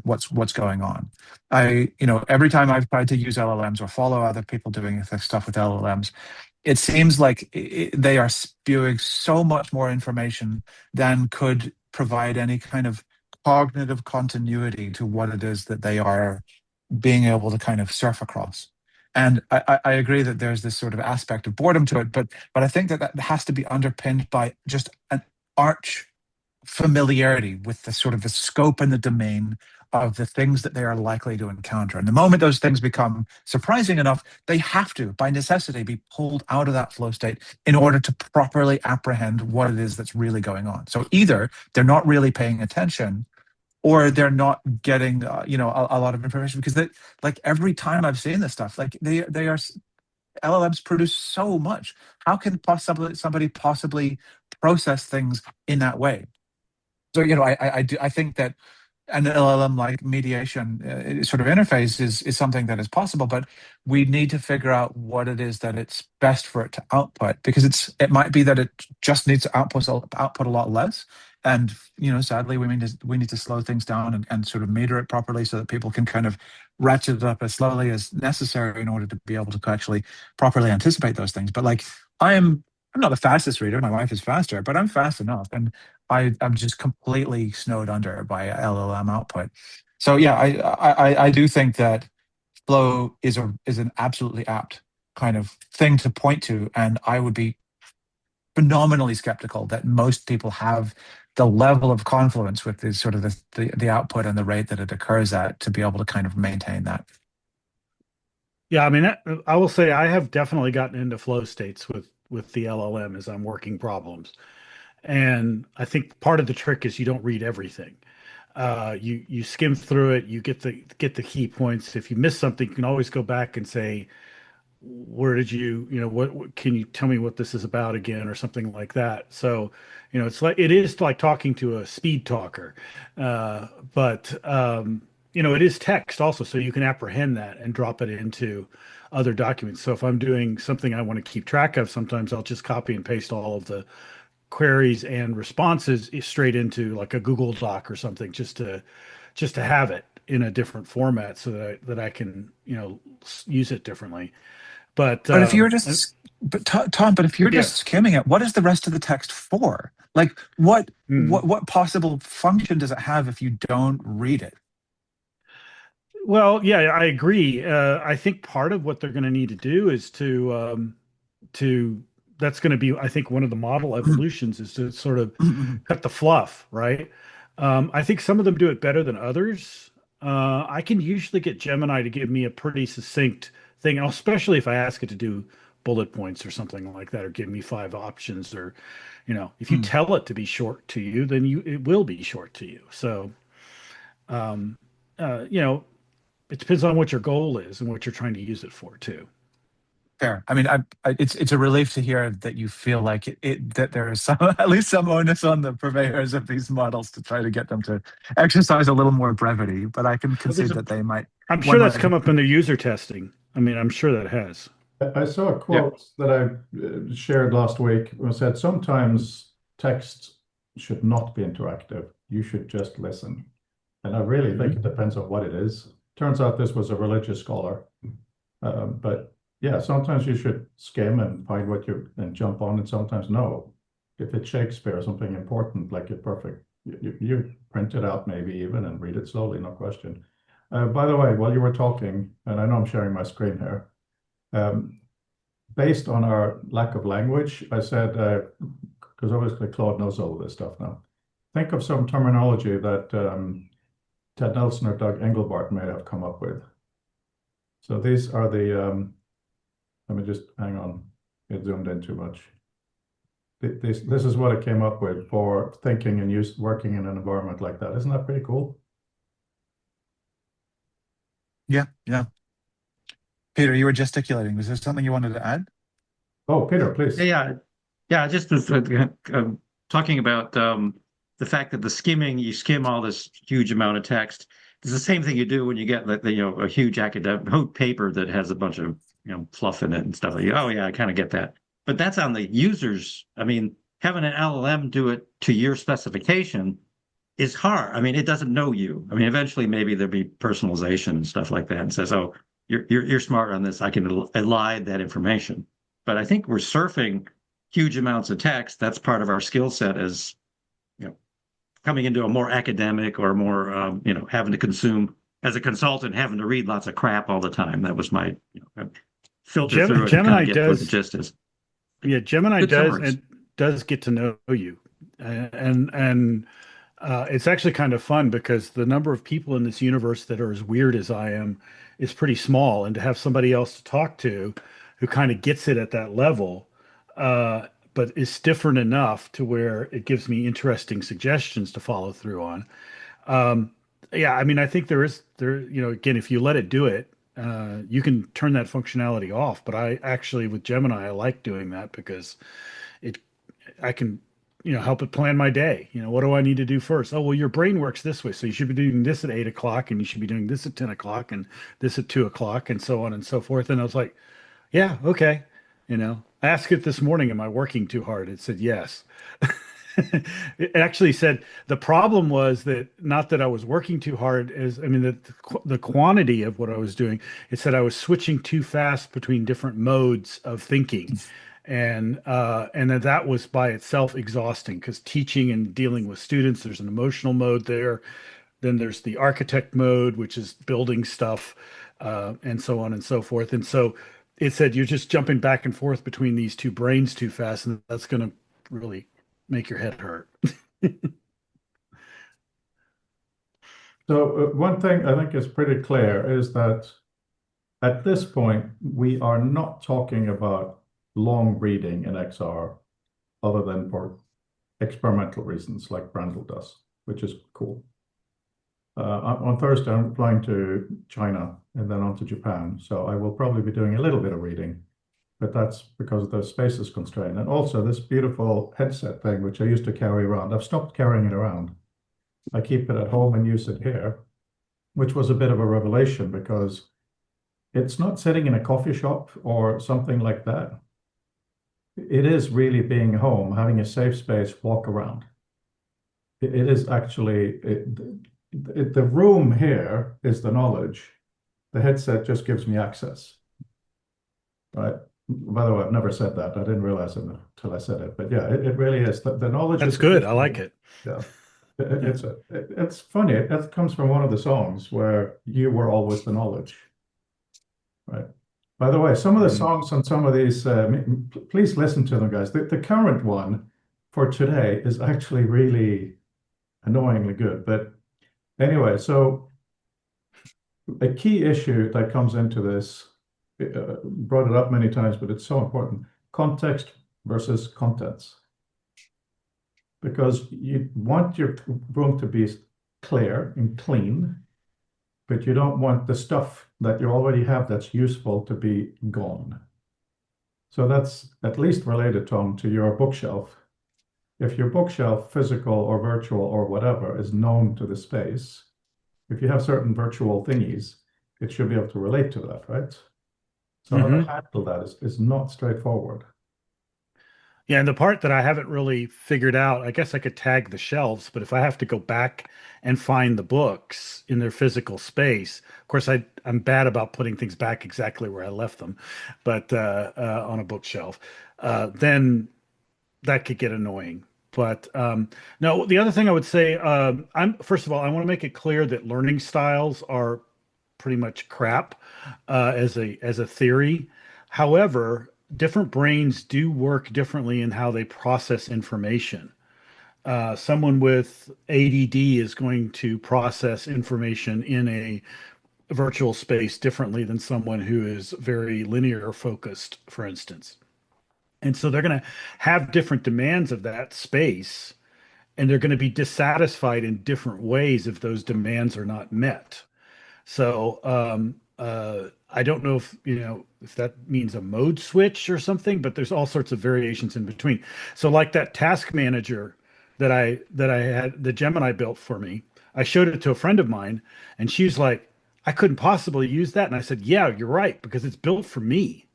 what's going on. Every time I've tried to use LLMs or follow other people doing this stuff with LLMs, it seems like they are spewing so much more information than could provide any kind of cognitive continuity to what it is that they are being able to kind of surf across. And I agree that there's this sort of aspect of boredom to it, but I think that has to be underpinned by just an arch familiarity with the sort of the scope and the domain of the things that they are likely to encounter. And the moment those things become surprising enough, they have to, by necessity, be pulled out of that flow state in order to properly apprehend what it is that's really going on. So either they're not really paying attention, or they're not getting a lot of information, because like every time I've seen this stuff, like they are LLMs produce so much. How can somebody possibly process things in that way? So I think that an LLM like mediation sort of interface is something that is possible, but we need to figure out what it is that it's best for it to output, because it might be that it just needs to output a lot less. And sadly, we need to slow things down and sort of meter it properly so that people can kind of ratchet it up as slowly as necessary in order to be able to actually properly anticipate those things. But like I'm not the fastest reader. My wife is faster, but I'm fast enough, and I'm just completely snowed under by LLM output. So yeah, I do think that flow is an absolutely apt kind of thing to point to, and I would be phenomenally skeptical that most people have the level of confluence with the sort of the output and the rate that it occurs at to be able to kind of maintain that. Yeah, I mean, I will say I have definitely gotten into flow states with the LLM as I'm working problems, and I think part of the trick is you don't read everything. You skim through it, you get the key points. If you miss something, you can always go back and say, where did what can you tell me what this is about again, or something like that. So it is like talking to a speed talker, but it is text also, so you can apprehend that and drop it into other documents. So if I'm doing something I want to keep track of, sometimes I'll just copy and paste all of the queries and responses straight into like a Google Doc or something, just to have it in a different format so that I can use it differently. But if you're and- just, Tom, but if you're Yeah. just skimming it, what is the rest of the text for? Like, what possible function does it have if you don't read it? Well, yeah, I agree. I think part of what they're going to need to do is to that's going to be, I think, one of the model evolutions is to sort of cut the fluff, right? I think some of them do it better than others. I can usually get Gemini to give me a pretty succinct thing, especially if I ask it to do bullet points or something like that, or give me 5 options, or if you tell it to be short to you, then it will be short to you. So, um, uh, you know, it depends on what your goal is and what you're trying to use it for too. Fair. I mean, it's a relief to hear that you feel like that there is some at least some onus on the purveyors of these models to try to get them to exercise a little more brevity. But I can concede that they might. I'm sure that's come up in their user testing. I mean, I'm sure that has. I saw a quote that I shared last week. It said, sometimes text should not be interactive. You should just listen. And I really think it depends on what it is. Turns out this was a religious scholar. But yeah, sometimes you should skim and find and jump on, and sometimes no. If it's Shakespeare or something important, like it's perfect, you print it out maybe even and read it slowly, no question. By the way, while you were talking, and I know I'm sharing my screen here, based on our lack of language, I said, because obviously Claude knows all of this stuff now, think of some terminology that Ted Nelson or Doug Engelbart may have come up with. So these are the, let me just hang on, it zoomed in too much. This is what it came up with for thinking and working in an environment like that. Isn't that pretty cool? Yeah, yeah. Peter, you were gesticulating. Was there something you wanted to add? Oh, Peter, please. Yeah. Just talking about the fact that you skim all this huge amount of text. It's the same thing you do when you get a huge academic paper that has a bunch of fluff in it and stuff. Oh yeah, I kind of get that. But that's on the users. I mean, having an LLM do it to your specification is hard. I mean, it doesn't know you. I mean, eventually maybe there'll be personalization and stuff like that, and says, "Oh, you're smart on this. I can elide that information." But I think we're surfing huge amounts of text. That's part of our skill set as coming into a more academic or more having to consume as a consultant, having to read lots of crap all the time. That was my filter through it Gemini and kind of get what the gist is. Yeah, Gemini Good does summaries. and does get to know you, and it's actually kind of fun because the number of people in this universe that are as weird as I am is pretty small, and to have somebody else to talk to who kind of gets it at that level, but is different enough to where it gives me interesting suggestions to follow through on. Um, yeah, I mean, I think again, if you let it do it, you can turn that functionality off. But I actually, with Gemini, I like doing that because it, I can, help it plan my day. What do I need to do first? Oh, well, your brain works this way, so you should be doing this at 8 o'clock, and you should be doing this at 10 o'clock, and this at 2 o'clock, and so on and so forth. And I was like, yeah, okay. I asked it this morning, am I working too hard? It said yes. It actually said the problem was that not that I was working too hard, the quantity of what I was doing. It said I was switching too fast between different modes of thinking, and that was by itself exhausting because teaching and dealing with students, there's an emotional mode there. Then there's the architect mode, which is building stuff, and so on and so forth. And so it said you're just jumping back and forth between these two brains too fast, and that's going to really make your head hurt. So one thing I think is pretty clear is that at this point, we are not talking about long reading in XR other than for experimental reasons like Brandel does, which is cool. On Thursday, I'm flying to China and then on to Japan. So I will probably be doing a little bit of reading, but that's because the space is constrained. And also this beautiful headset thing, which I used to carry around, I've stopped carrying it around. I keep it at home and use it here, which was a bit of a revelation because it's not sitting in a coffee shop or something like that. It is really being home, having a safe space, walk around. It is actually, the room here is the knowledge. The headset just gives me access. right? By the way, I've never said that. I didn't realize it until I said it. But yeah, it really is. The knowledge That's is good. I like it. Yeah. Yeah. It's funny. It comes from one of the songs where you were always the knowledge, right? By the way, some of the Mhm. songs on some of these, please listen to them, guys. The current one for today is actually really annoyingly good. But anyway, so a key issue that comes into this, brought it up many times, but it's so important: context versus contents. Because you want your room to be clear and clean, but you don't want the stuff that you already have that's useful to be gone. So that's at least related, Tom, to your bookshelf. If your bookshelf, physical or virtual or whatever, is known to the space, if you have certain virtual thingies, it should be able to relate to that, right? So how to handle that is not straightforward. Yeah, and the part that I haven't really figured out, I guess I could tag the shelves, but if I have to go back and find the books in their physical space, of course, I'm bad about putting things back exactly where I left them, but on a bookshelf, then that could get annoying. But no, the other thing I would say, I'm first of all, I want to make it clear that learning styles are pretty much crap as a theory. However, different brains do work differently in how they process information. Someone with ADD is going to process information in a virtual space differently than someone who is very linear focused, for instance. And so they're going to have different demands of that space, and they're going to be dissatisfied in different ways if those demands are not met. So I don't know if that means a mode switch or something, but there's all sorts of variations in between. So like that task manager that I had, the Gemini built for me, I showed it to a friend of mine, and she's like, I couldn't possibly use that. And I said, yeah, you're right, because it's built for me.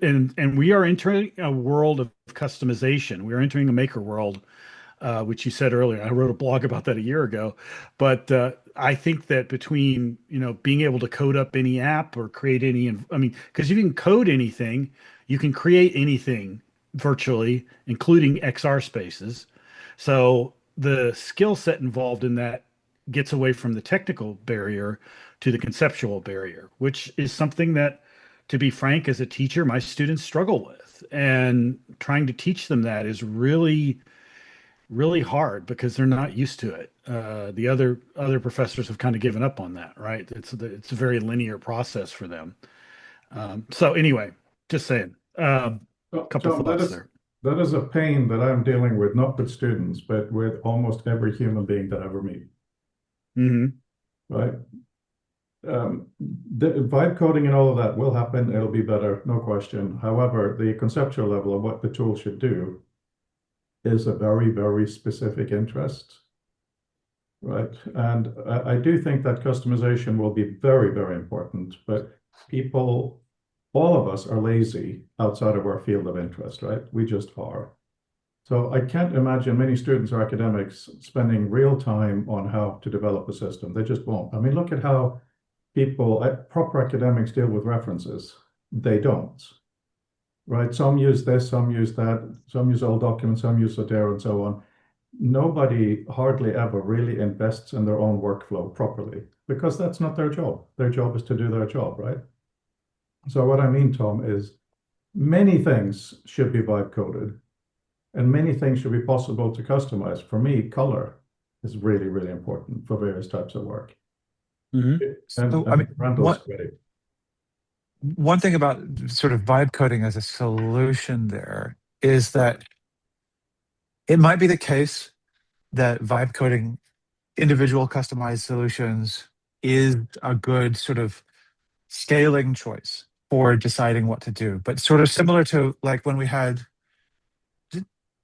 And we are entering a world of customization. We are entering a maker world, which you said earlier. I wrote a blog about that a year ago, but I think that between being able to code up any app or create any, I mean, because you can code anything, you can create anything virtually, including XR spaces. So the skill set involved in that gets away from the technical barrier to the conceptual barrier, which is something that, to be frank, as a teacher, my students struggle with. And trying to teach them that is really really hard because they're not used to it. The other professors have kind of given up on that, right? It's a very linear process for them. So anyway, just saying. Couple Tom, thoughts there. that is a pain that I'm dealing with, not with students, but with almost every human being that I ever meet, Hmm. right? The vibe coding and all of that will happen. It'll be better, no question. However, the conceptual level of what the tool should do is a very, very specific interest, right? And I do think that customization will be very, very important, but people, all of us are lazy outside of our field of interest, right? We just are. So I can't imagine many students or academics spending real time on how to develop a system. They just won't. I mean, look at how people, proper academics deal with references. They don't, right? Some use this, some use that, some use old documents, some use Zotero and so on. Nobody hardly ever really invests in their own workflow properly because that's not their job. Their job is to do their job, right? So what I mean, Tom, is many things should be vibe coded and many things should be possible to customize. For me, color is really, really important for various types of work. Hmm. And I mean, Randall's great. one thing about sort of vibe coding as a solution there is that it might be the case that vibe coding individual customized solutions is a good sort of scaling choice for deciding what to do. But sort of similar to like when we had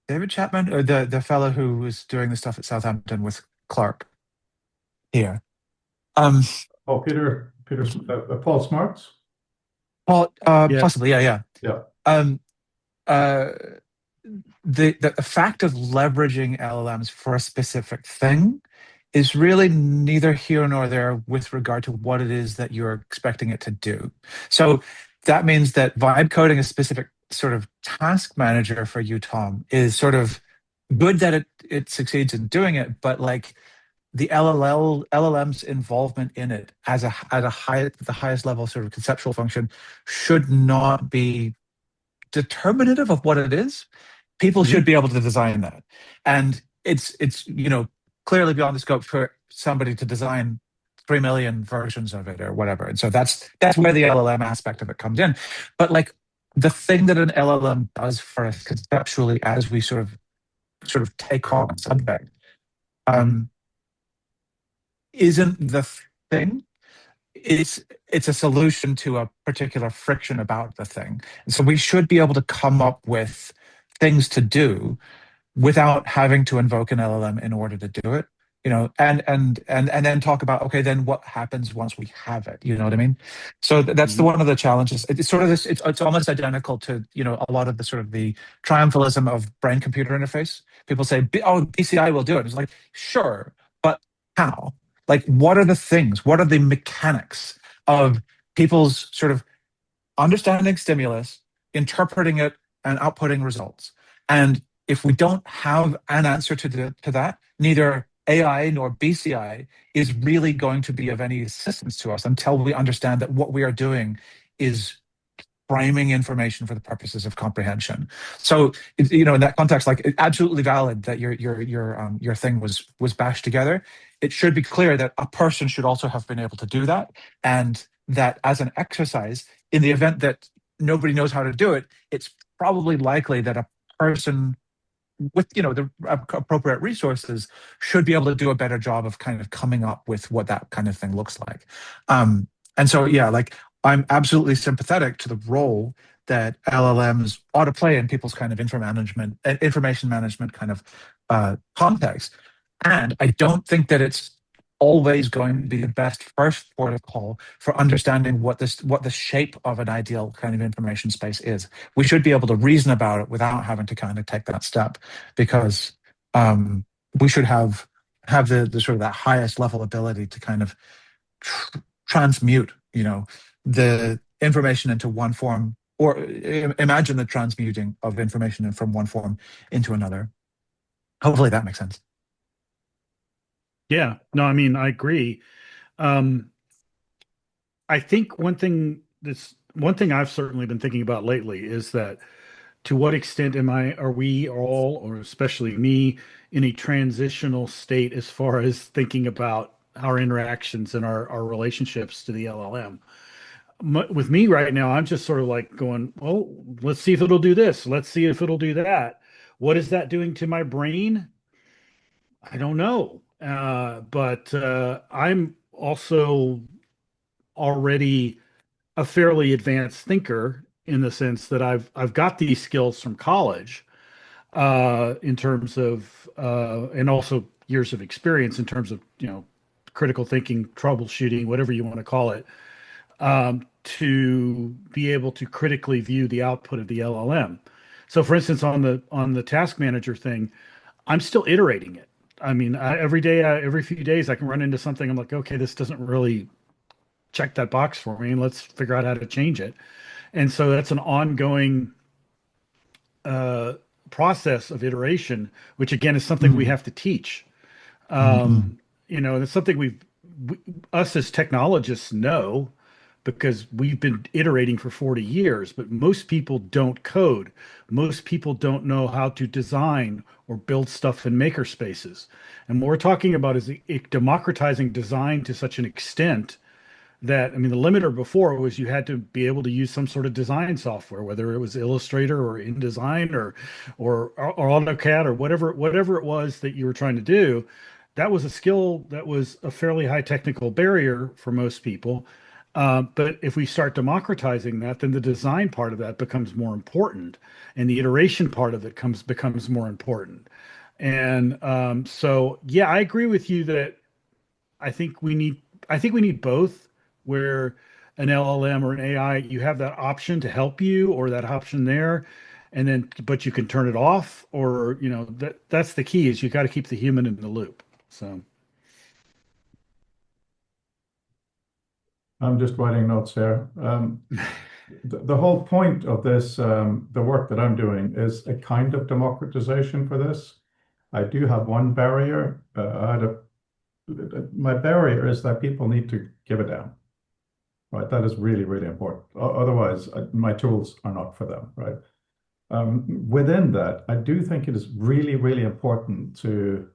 David Chapman or the fellow who was doing the stuff at Southampton with Clark here. Oh, Paul Smarts? Paul, Yes. possibly, yeah. Yeah. Uh, the fact of leveraging LLMs for a specific thing is really neither here nor there with regard to what it is that you're expecting it to do. So that means that vibe coding a specific sort of task manager for you, Tom, is sort of good that it succeeds in doing it, but like the LLM's involvement in it as the highest level sort of conceptual function should not be determinative of what it is. People should be able to design that, and it's clearly beyond the scope for somebody to design 3 million versions of it or whatever. And so that's where the LLM aspect of it comes in. But like the thing that an LLM does for us conceptually as we sort of take on a subject isn't the thing. It's a solution to a particular friction about the thing. And so we should be able to come up with things to do without having to invoke an LLM in order to do it, and then talk about, okay, then what happens once we have it, you know what I mean? So that's one of the challenges. It's sort of this, it's almost identical to, a lot of the sort of the triumphalism of brain computer interface. People say, oh, BCI will do it. It's like, sure, but how? Like, what are the things? What are the mechanics of people's sort of understanding stimulus, interpreting it, and outputting results? And if we don't have an answer to that, neither AI nor BCI is really going to be of any assistance to us until we understand that what we are doing is framing information for the purposes of comprehension. So, in that context, like, it's absolutely valid that your thing was bashed together. It should be clear that a person should also have been able to do that, and that as an exercise, in the event that nobody knows how to do it, it's probably likely that a person with the appropriate resources should be able to do a better job of kind of coming up with what that kind of thing looks like. And so, yeah, like, I'm absolutely sympathetic to the role that LLMs ought to play in people's kind of information management kind of context. And I don't think that it's always going to be the best first port of call for understanding what the shape of an ideal kind of information space is. We should be able to reason about it without having to kind of take that step, because we should have the sort of that highest level ability to kind of transmute, the information into one form, or imagine the transmuting of information from one form into another. Hopefully that makes sense. Yeah, no, I mean, I agree. I think one thing I've certainly been thinking about lately is that, to what extent are we all, or especially me, in a transitional state as far as thinking about our interactions and our relationships to the LLM? With me right now, I'm just sort of like going, well, let's see if it'll do this. Let's see if it'll do that. What is that doing to my brain? I don't know. But I'm also already a fairly advanced thinker, in the sense that I've got these skills from college, in terms of and also years of experience in terms of critical thinking, troubleshooting, whatever you want to call it, to be able to critically view the output of the LLM. So, for instance, on the task manager thing, I'm still iterating it. I mean, every day, every few days, I can run into something. I'm like, okay, this doesn't really check that box for me, and let's figure out how to change it. And so that's an ongoing process of iteration, which again is something we have to teach. And it's something us as technologists know, because we've been iterating for 40 years, but most people don't code. Most people don't know how to design or build stuff in maker spaces. And what we're talking about is democratizing design to such an extent that, I mean, the limiter before was you had to be able to use some sort of design software, whether it was Illustrator or InDesign or AutoCAD or whatever it was that you were trying to do. That was a skill that was a fairly high technical barrier for most people. But if we start democratizing that, then the design part of that becomes more important, and the iteration part of it becomes more important. And so, yeah, I agree with you that I think we need both, where an LLM or an AI, you have that option to help you, or that option there, and then but you can turn it off, or that's the key, is you got to keep the human in the loop. So. I'm just writing notes here. the whole point of this, the work that I'm doing, is a kind of democratization for this. I do have one barrier. My barrier is that people need to give a damn, right? That is really, really important. Otherwise, my tools are not for them, right? Within that, I do think it is really, really important to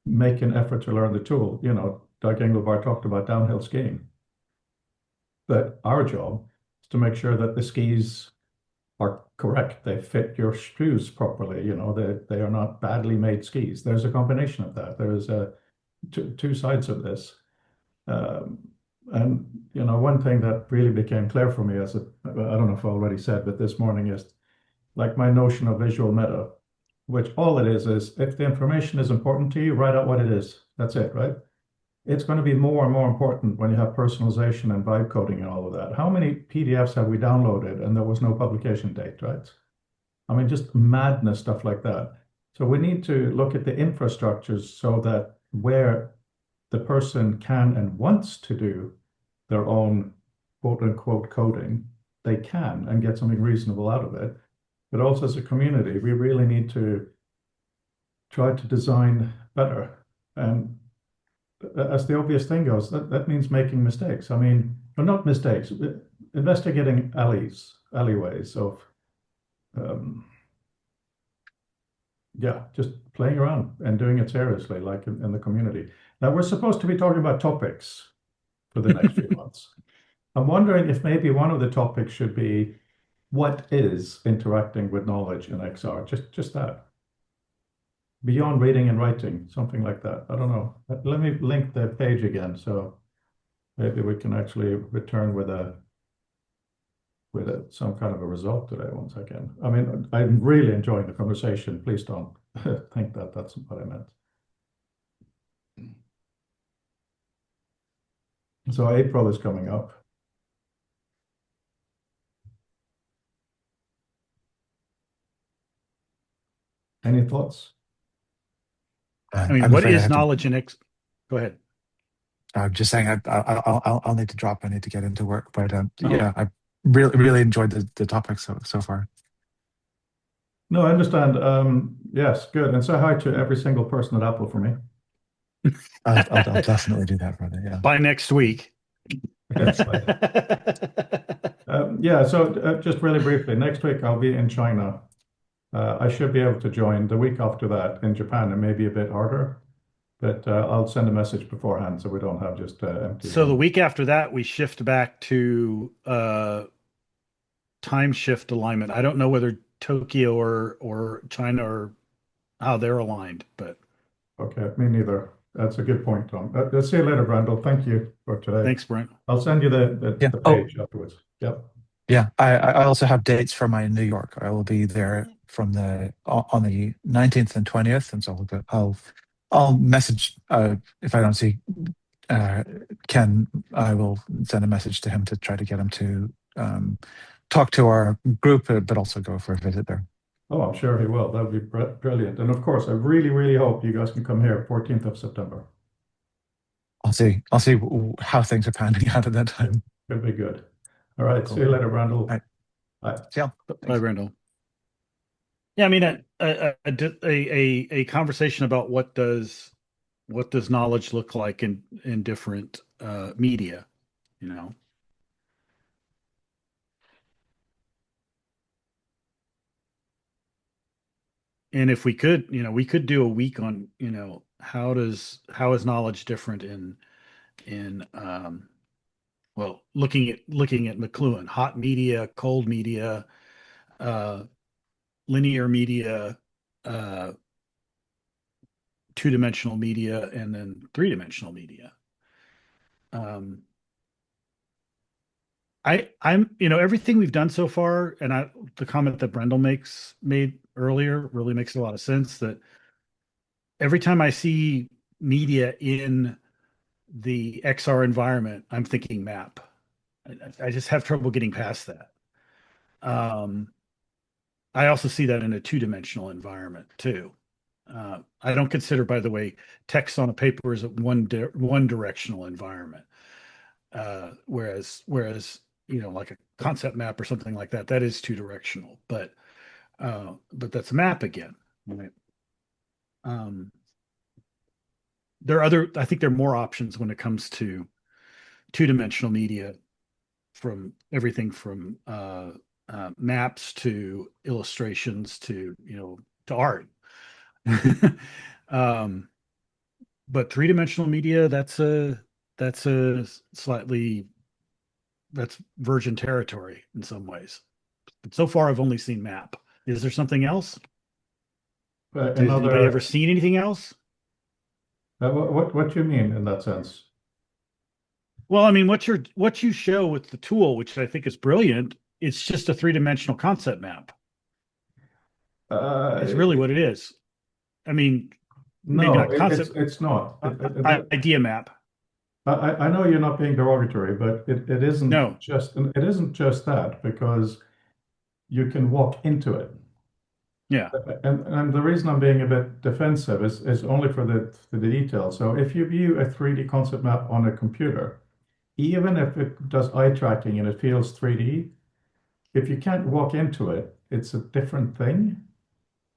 make an effort to learn the tool. You know, Doug Engelbart talked about downhill skiing. But our job is to make sure that the skis are correct. They fit your shoes properly. You know, they are not badly made skis. There's a combination of that. There is two sides of this. And you know, one thing that really became clear for me I don't know if I already said, but this morning is like my notion of visual meta, which all it is if the information is important to you, write out what it is. That's it, right? It's going to be more and more important when you have personalization and vibe coding and all of that. How many PDFs have we downloaded and there was no publication date, right? I mean, just madness, stuff like that. So we need to look at the infrastructures so that where the person can and wants to do their own quote unquote coding, they can and get something reasonable out of it. But also as a community, we really need to try to design better. And as the obvious thing goes, that means making mistakes. I mean, well, not mistakes, investigating alleyways of, yeah, just playing around and doing it seriously, like in the community. Now, we're supposed to be talking about topics for the next few months. I'm wondering if maybe one of the topics should be, what is interacting with knowledge in XR? Just that. Beyond reading and writing, something like that. I don't know. Let me link the page again, so maybe we can actually return with some kind of a result today once again. I mean, I'm really enjoying the conversation. Please don't think that that's what I meant. So April is coming up. Any thoughts? I mean, I'm what afraid I is have to. knowledge in X? Go ahead. I'm just saying I'll need to drop. I need to get into work. But Oh. yeah, I really enjoyed the topic so far. No, I understand. Yes, good. And say hi to every single person at Apple for me. I'll definitely do that, brother. Yeah. By next week. Yes, yeah, so just really briefly, next week I'll be in China. I should be able to join the week after that in Japan. It may be a bit harder, but I'll send a message beforehand so we don't have just empty. So the week after that, we shift back to time shift alignment. I don't know whether Tokyo or China or how they're aligned, but Okay, me neither. That's a good point, Tom. Let's see you later, Brandel. Thank you for today. thanks, Brent. I'll send you the Yeah. page afterwards. Yep. Yeah, I also have dates for my New York. I will be there from on the 19th and 20th, and so I'll message if I don't see Ken. I will send a message to him to try to get him to talk to our group, but also go for a visit there. Oh, I'm sure he will. That would be brilliant. And of course, I really, really hope you guys can come here 14th of September. I'll see how things are panning out at that time. It'll be good. All right. Cool. See you later, Brandel. All right. Bye. See ya. Bye, Brandel. Yeah, I mean, a conversation about what does knowledge look like in different media, you know. And if we could, we could do a week on, how is knowledge different in well, looking at McLuhan, hot media, cold media, linear media, two-dimensional media, and then three-dimensional media. I'm everything we've done so far, and the comment that Brendel made earlier really makes a lot of sense, that every time I see media in the XR environment, I'm thinking map. I just have trouble getting past that. I also see that in a two-dimensional environment too. I don't consider, by the way, text on a paper as a one directional environment. Whereas like a concept map or something like that. That is two directional, but that's a map again. Right? Um, I think there are more options when it comes to two-dimensional media, from everything from maps to illustrations to to art. um, but three-dimensional media, that's a slightly that's virgin territory in some ways. But so far, I've only seen map. Is there something else? Has anybody ever Another, seen anything else? what do you mean in that sense? Well, I mean, what you show with the tool, which I think is brilliant, it's just a three-dimensional concept map. Uh, Is really what it is. I mean, maybe no, not concept, it's not. idea map. I know you're not being derogatory, but it isn't No. just that, because you can walk into it. Yeah. And the reason I'm being a bit defensive is only for the detail. So if you view a 3D concept map on a computer, even if it does eye tracking and it feels 3D, if you can't walk into it, it's a different thing.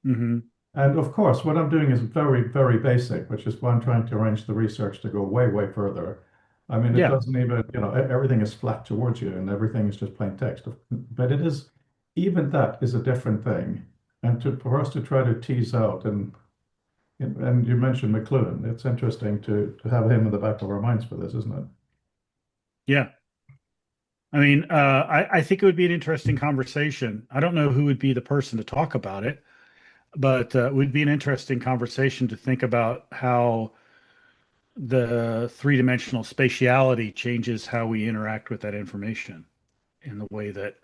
Hmm. And of course, what I'm doing is very, very basic, which is why I'm trying to arrange the research to go way, way further. I mean, it Yeah. doesn't even, everything is flat towards you and everything is just plain text. But it is, even that is a different thing. And for us to try to tease out, and you mentioned McLuhan, it's interesting to have him in the back of our minds for this, isn't it? Yeah. I mean, I think it would be an interesting conversation. I don't know who would be the person to talk about it, but it would be an interesting conversation to think about how the three-dimensional spatiality changes how we interact with that information, in the way that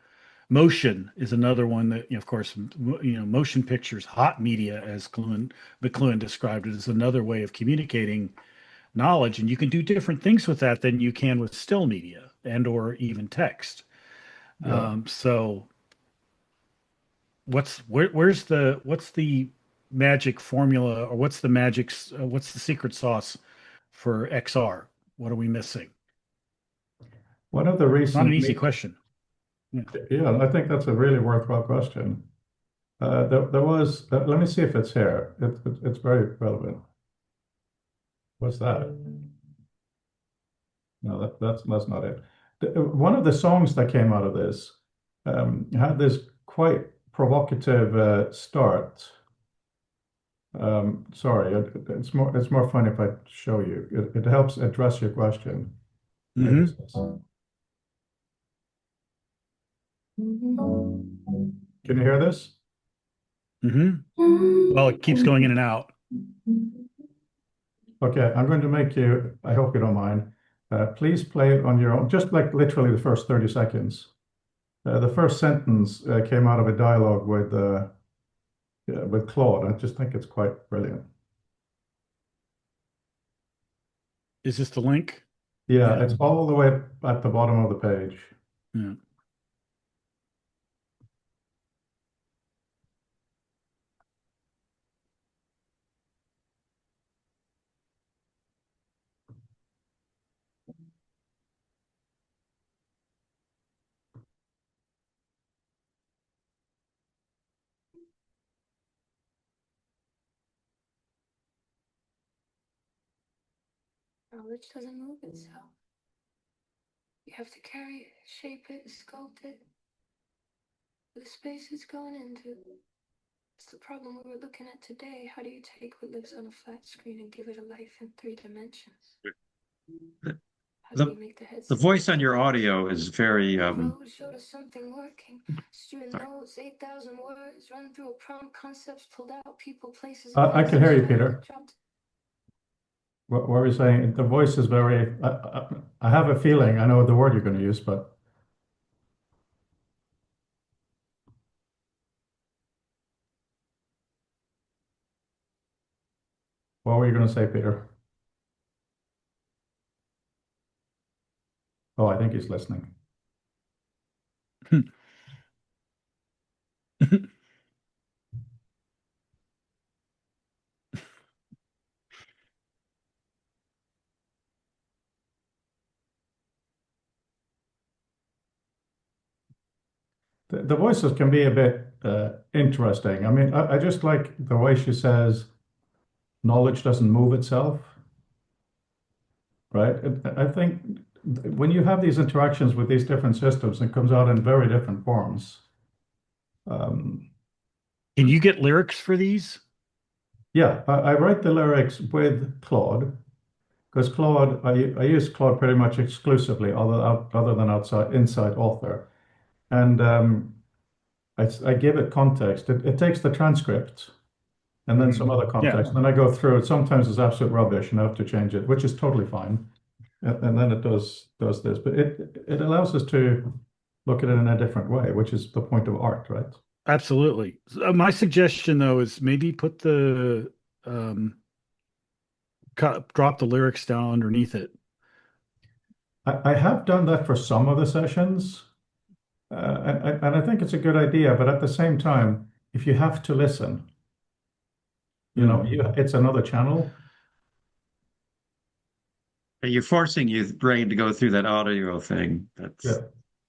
motion is another one that, of course, motion pictures, hot media, as McLuhan described it, is another way of communicating knowledge. And you can do different things with that than you can with still media and or even text. Yeah. So what's the magic formula, or what's the secret sauce for XR? What are we missing? One of the It's not an recent easy meet, question. Yeah. yeah, I think that's a really worthwhile question. There was, let me see if it's here. It's very relevant. What's that? No, that's not it. One of the songs that came out of this had this quite provocative start. Sorry, it's more fun if I show you. It helps address your question. Maybe Hmm. it's this. Can you hear this? Hmm. Well, it keeps going in and out. Okay, I'm going to make you, I hope you don't mind. Please play it on your own, just like literally the first 30 seconds. The first sentence came out of a dialogue with Claude. I just think it's quite brilliant. Is this the link? Yeah, Yeah. it's all the way at the bottom of the page. Yeah. Knowledge doesn't move itself. You have to carry it, shape it, sculpt it. The space it's going into. It's the problem we were looking at today. How do you take what lives on a flat screen and give it a life in 3 dimensions? How do The you make the head the voice on your audio is very Road showed us something working. Student sorry. notes, 8,000 words, run through a prompt, concepts pulled out, people, places, I events, can hear you, abstract, Peter. dropped. What were you saying? The voice is very, I have a feeling I know the word you're going to use, but what were you going to say, Peter? Oh, I think he's listening. the voices can be a bit interesting. I mean, I just like the way she says, knowledge doesn't move itself, right? I think when you have these interactions with these different systems, it comes out in very different forms. Can you get lyrics for these? Yeah, I write the lyrics with Claude because Claude, I use Claude pretty much exclusively, other than inside author, and I give it context. It takes the transcript and then some other context, and then I go through it. Sometimes it's absolute rubbish, and I have to change it, which is totally fine. And then it does this, but it allows us to look at it in a different way, which is the point of art, right? Absolutely. My suggestion though is maybe put the drop the lyrics down underneath it. I have done that for some of the sessions, and I think it's a good idea. But at the same time, if you have to listen, it's another channel. You're forcing your brain to go through that audio thing. That's Yeah.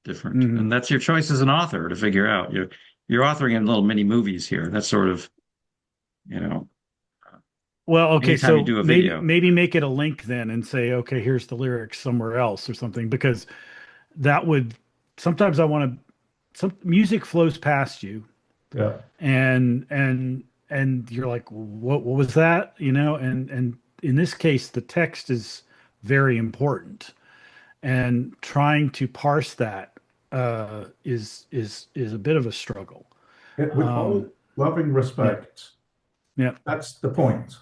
different. And that's your choice as an author to figure out. You're authoring in little mini movies here. That's sort of, you know, Well, okay, anytime so you do a video. maybe make it a link then and say, okay, here's the lyrics somewhere else or something, because that would sometimes I want to some music flows past you Yeah. and you're like, what was that? And in this case, the text is very important, and trying to parse that is a bit of a struggle. With all loving respect, Yeah. that's the point.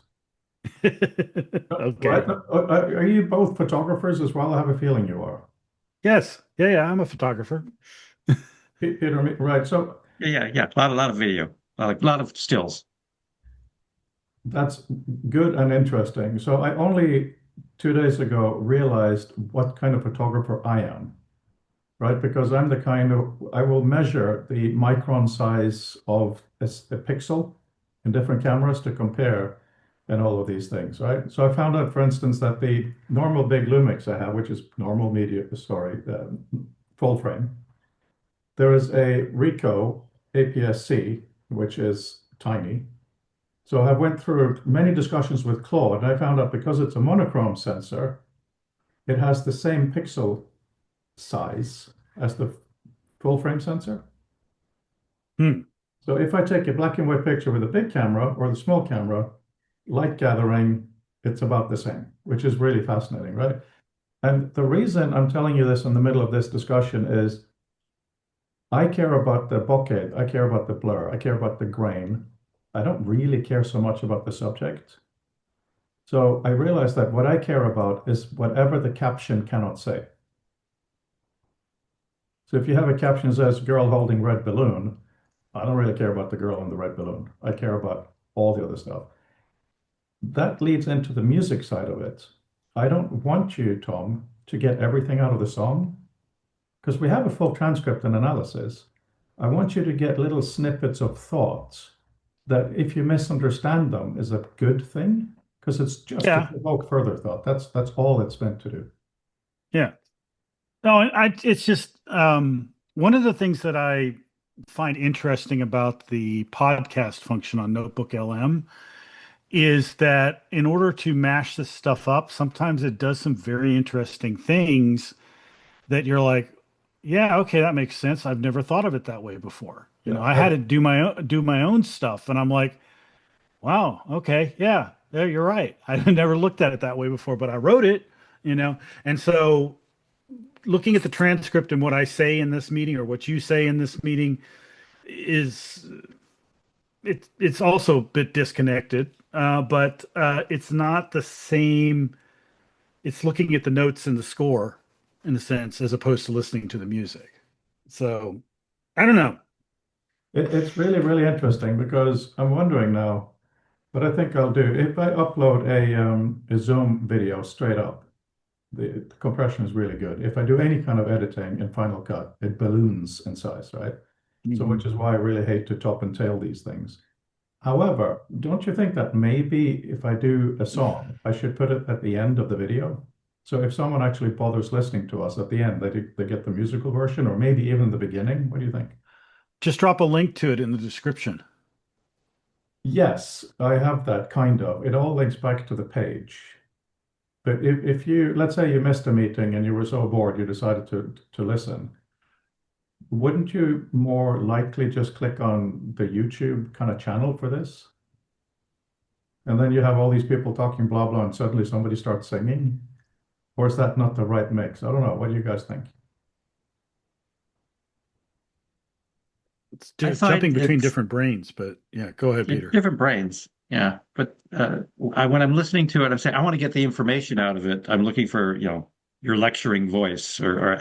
Okay. Right? Are you both photographers as well? I have a feeling you are. Yes. Yeah. I'm a photographer. Peter, right. So Yeah. A lot of video, a lot of stills. that's good and interesting. So I only 2 days ago realized what kind of photographer I am, right? Because I'm the kind of, I will measure the micron size of a pixel in different cameras to compare and all of these things, right? So I found out, for instance, that the normal big Lumix I have, which is normal media, full frame, there is a Ricoh APS-C, which is tiny. So I went through many discussions with Claude, and I found out because it's a monochrome sensor, it has the same pixel size as the full frame sensor. So if I take a black and white picture with a big camera or the small camera, light gathering, it's about the same, which is really fascinating, right? And the reason I'm telling you this in the middle of this discussion is I care about the bokeh, I care about the blur, I care about the grain. I don't really care so much about the subject. So I realized that what I care about is whatever the caption cannot say. So if you have a caption that says girl holding red balloon, I don't really care about the girl and the red balloon. I care about all the other stuff. That leads into the music side of it. I don't want you, Tom, to get everything out of the song because we have a full transcript and analysis. I want you to get little snippets of thoughts that if you misunderstand them is a good thing because it's just to provoke further thought. That's all it's meant to do. Yeah. No, it's just one of the things that I find interesting about the podcast function on Notebook LM is that in order to mash this stuff up, sometimes it does some very interesting things that you're like, yeah, okay, that makes sense. I've never thought of it that way before. I had to do my own stuff, and I'm like, wow, okay, yeah, you're right. I never looked at it that way before, but I wrote it, and so looking at the transcript and what I say in this meeting or what you say in this meeting is it's also a bit disconnected, but it's not the same. It's looking at the notes in the score in a sense as opposed to listening to the music. So I don't know. It's really, really interesting because I'm wondering now what I think I'll do. If I upload a Zoom video straight up, the compression is really good. If I do any kind of editing in Final Cut, it balloons in size, right? So which is why I really hate to top and tail these things. However, don't you think that maybe if I do a song, I should put it at the end of the video? So if someone actually bothers listening to us at the end, they get the musical version, or maybe even the beginning. What do you think? Just drop a link to it in the description. Yes, I have that kind of. It all links back to the page. But if you, let's say you missed a meeting and you were so bored you decided to listen, wouldn't you more likely just click on the YouTube kind of channel for this? And then you have all these people talking blah blah, and suddenly somebody starts singing? Or is that not the right mix? I don't know. What do you guys think? It's I jumping find between it's different brains, but yeah, go ahead, Peter. different brains. Yeah. But when I'm listening to it, I'm saying I want to get the information out of it. I'm looking for, your lecturing voice or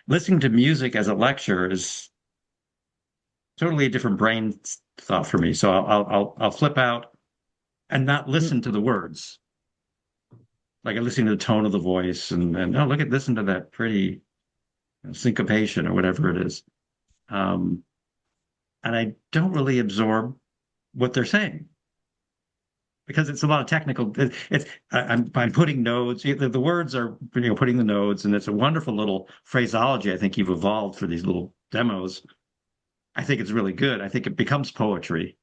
listening to music as a lecture is totally a different brain thought for me. So I'll flip out and not listen to the words. Like I listen to the tone of the voice and oh, listen to that pretty syncopation or whatever it is. And I don't really absorb what they're saying because it's a lot of technical. I'm putting nodes. The words are putting the nodes, and it's a wonderful little phraseology. I think you've evolved for these little demos. I think it's really good. I think it becomes poetry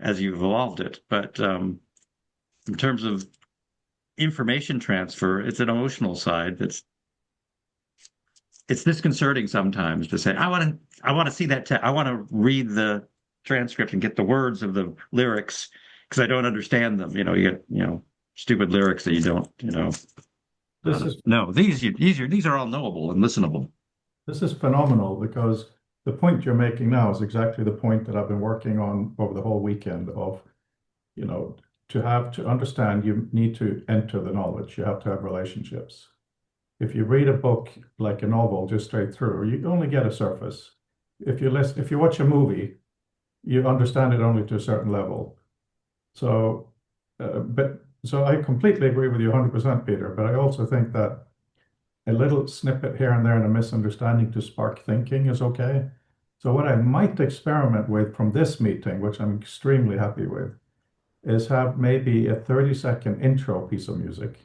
as you've evolved it. But in terms of information transfer, it's an emotional side it's disconcerting sometimes to say, I want to see that. I want to read the transcript and get the words of the lyrics because I don't understand them. You get, stupid lyrics that you don't, This is no, these are all knowable and listenable. This is phenomenal because the point you're making now is exactly the point that I've been working on over the whole weekend of, to understand, you need to enter the knowledge. You have to have relationships. If you read a book like a novel just straight through, you only get a surface. If you watch a movie, you understand it only to a certain level. So, so I completely agree with you 100%, Peter, but I also think that a little snippet here and there and a misunderstanding to spark thinking is okay. So what I might experiment with from this meeting, which I'm extremely happy with, is have maybe a 30-second intro piece of music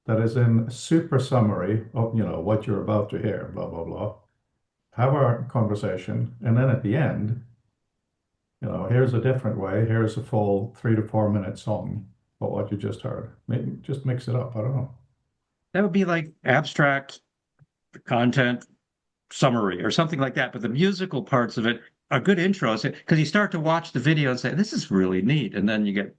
that is in super summary of, what you're about to hear, blah, blah, blah. Have our conversation. And then at the end, here's a different way. Here's a full 3 to 4 minute song about what you just heard. Maybe just mix it up. I don't know. That would be like abstract content summary or something like that. But the musical parts of it are good intros because you start to watch the video and say, this is really neat. And then you get,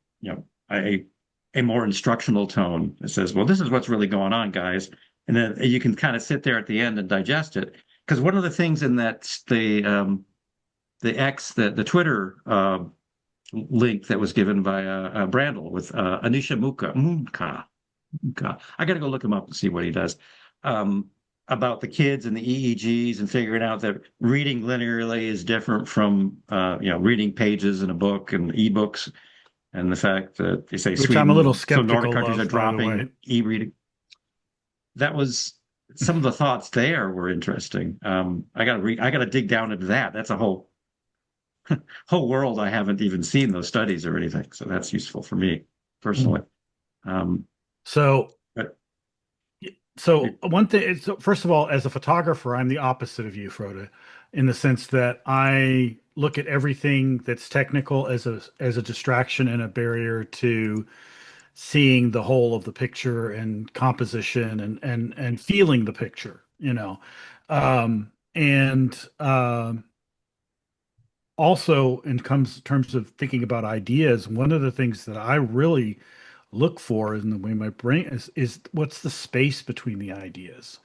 a more instructional tone that says, well, this is what's really going on, guys. And then you can kind of sit there at the end and digest it. Because one of the things in that the Twitter link that was given by Brandel with Anisha Munka. I got to go look him up and see what he does. About the kids and the EEGs and figuring out that reading linearly is different from reading pages in a book and ebooks, and the fact that they say Which Sweden, I'm a little so Nordic skeptical countries of, are by the way. dropping e-reading. That was some of the thoughts there were interesting. I got to dig down into that. That's a whole world I haven't even seen those studies or anything. So that's useful for me personally. So But one thing is, first of all, as a photographer, I'm the opposite of you, Frode, in the sense that I look at everything that's technical as a distraction and a barrier to seeing the whole of the picture and composition and feeling the picture, and also in terms of thinking about ideas, one of the things that I really look for in the way my brain is what's the space between the ideas,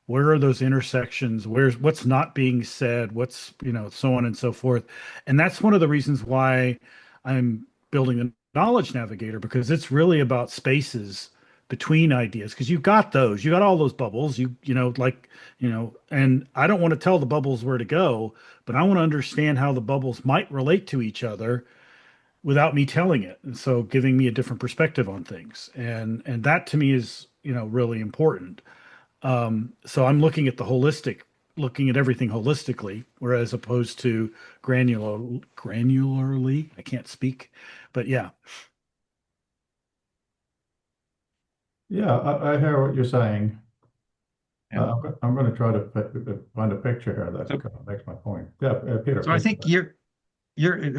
where are those intersections, what's not being said, what's so on and so forth. And that's one of the reasons why I'm building a knowledge navigator, because it's really about spaces between ideas, because you got all those bubbles, and I don't want to tell the bubbles where to go, but I want to understand how the bubbles might relate to each other without me telling it, and so giving me a different perspective on things, and that to me is really important. So I'm looking at looking at everything holistically, whereas opposed to granularly. I can't speak, but yeah. Yeah, I hear what you're saying. Yeah. I'm going to try to find a picture here that So, kind of makes my point. Yeah, Peter, so I please. think you're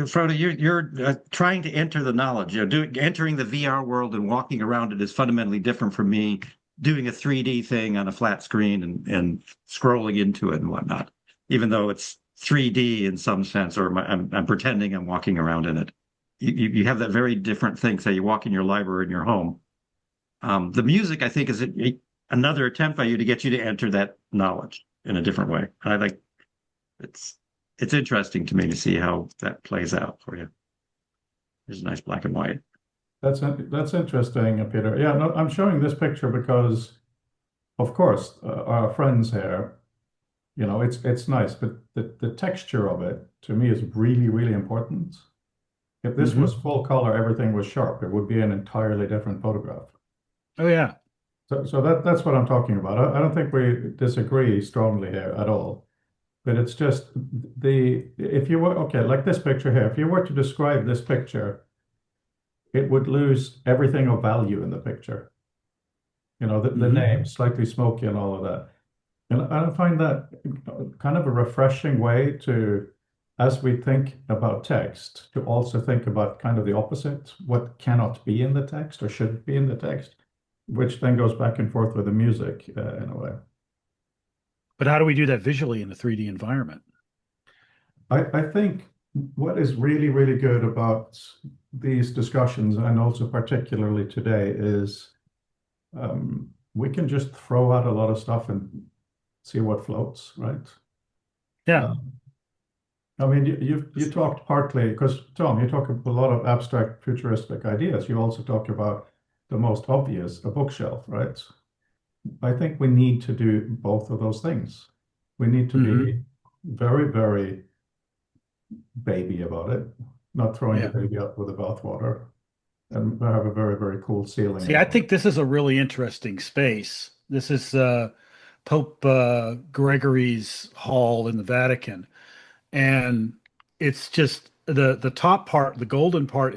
Frode, you're trying to enter the knowledge. Entering the VR world and walking around it is fundamentally different from me doing a 3D thing on a flat screen and scrolling into it and whatnot. Even though it's 3D in some sense, or I'm pretending I'm walking around in it. You have that very different thing. Say you walk in your library in your home. The music, I think, is another attempt by you to get you to enter that knowledge in a different way. I like it's it's interesting to me to see how that plays out for you. There's a nice black and white. That's interesting, Peter. Yeah, no, I'm showing this picture because, of course, our friends here, it's nice, but the texture of it to me is really, really important. If this was full color, everything was sharp, it would be an entirely different photograph. Oh yeah. So that's what I'm talking about. I don't think we disagree strongly here at all. But it's just if you were, okay, like this picture here, if you were to describe this picture, it would lose everything of value in the picture. The name, slightly smoky and all of that. And I find that kind of a refreshing way to, as we think about text, to also think about kind of the opposite, what cannot be in the text or should be in the text, which then goes back and forth with the music in a way. But how do we do that visually in a 3D environment? I think what is really, really good about these discussions, and also particularly today, is we can just throw out a lot of stuff and see what floats, right? Yeah. I mean, you talked partly because Tom, you talk a lot of abstract futuristic ideas. You also talk about the most obvious, a bookshelf, right? I think we need to do both of those things. We need to be very, very baby about it, not throwing the baby out with the bathwater, and have a very, very cool ceiling. See, I think this is a really interesting space. This is Pope Gregory's hall in the Vatican, and it's just the top part, the golden part,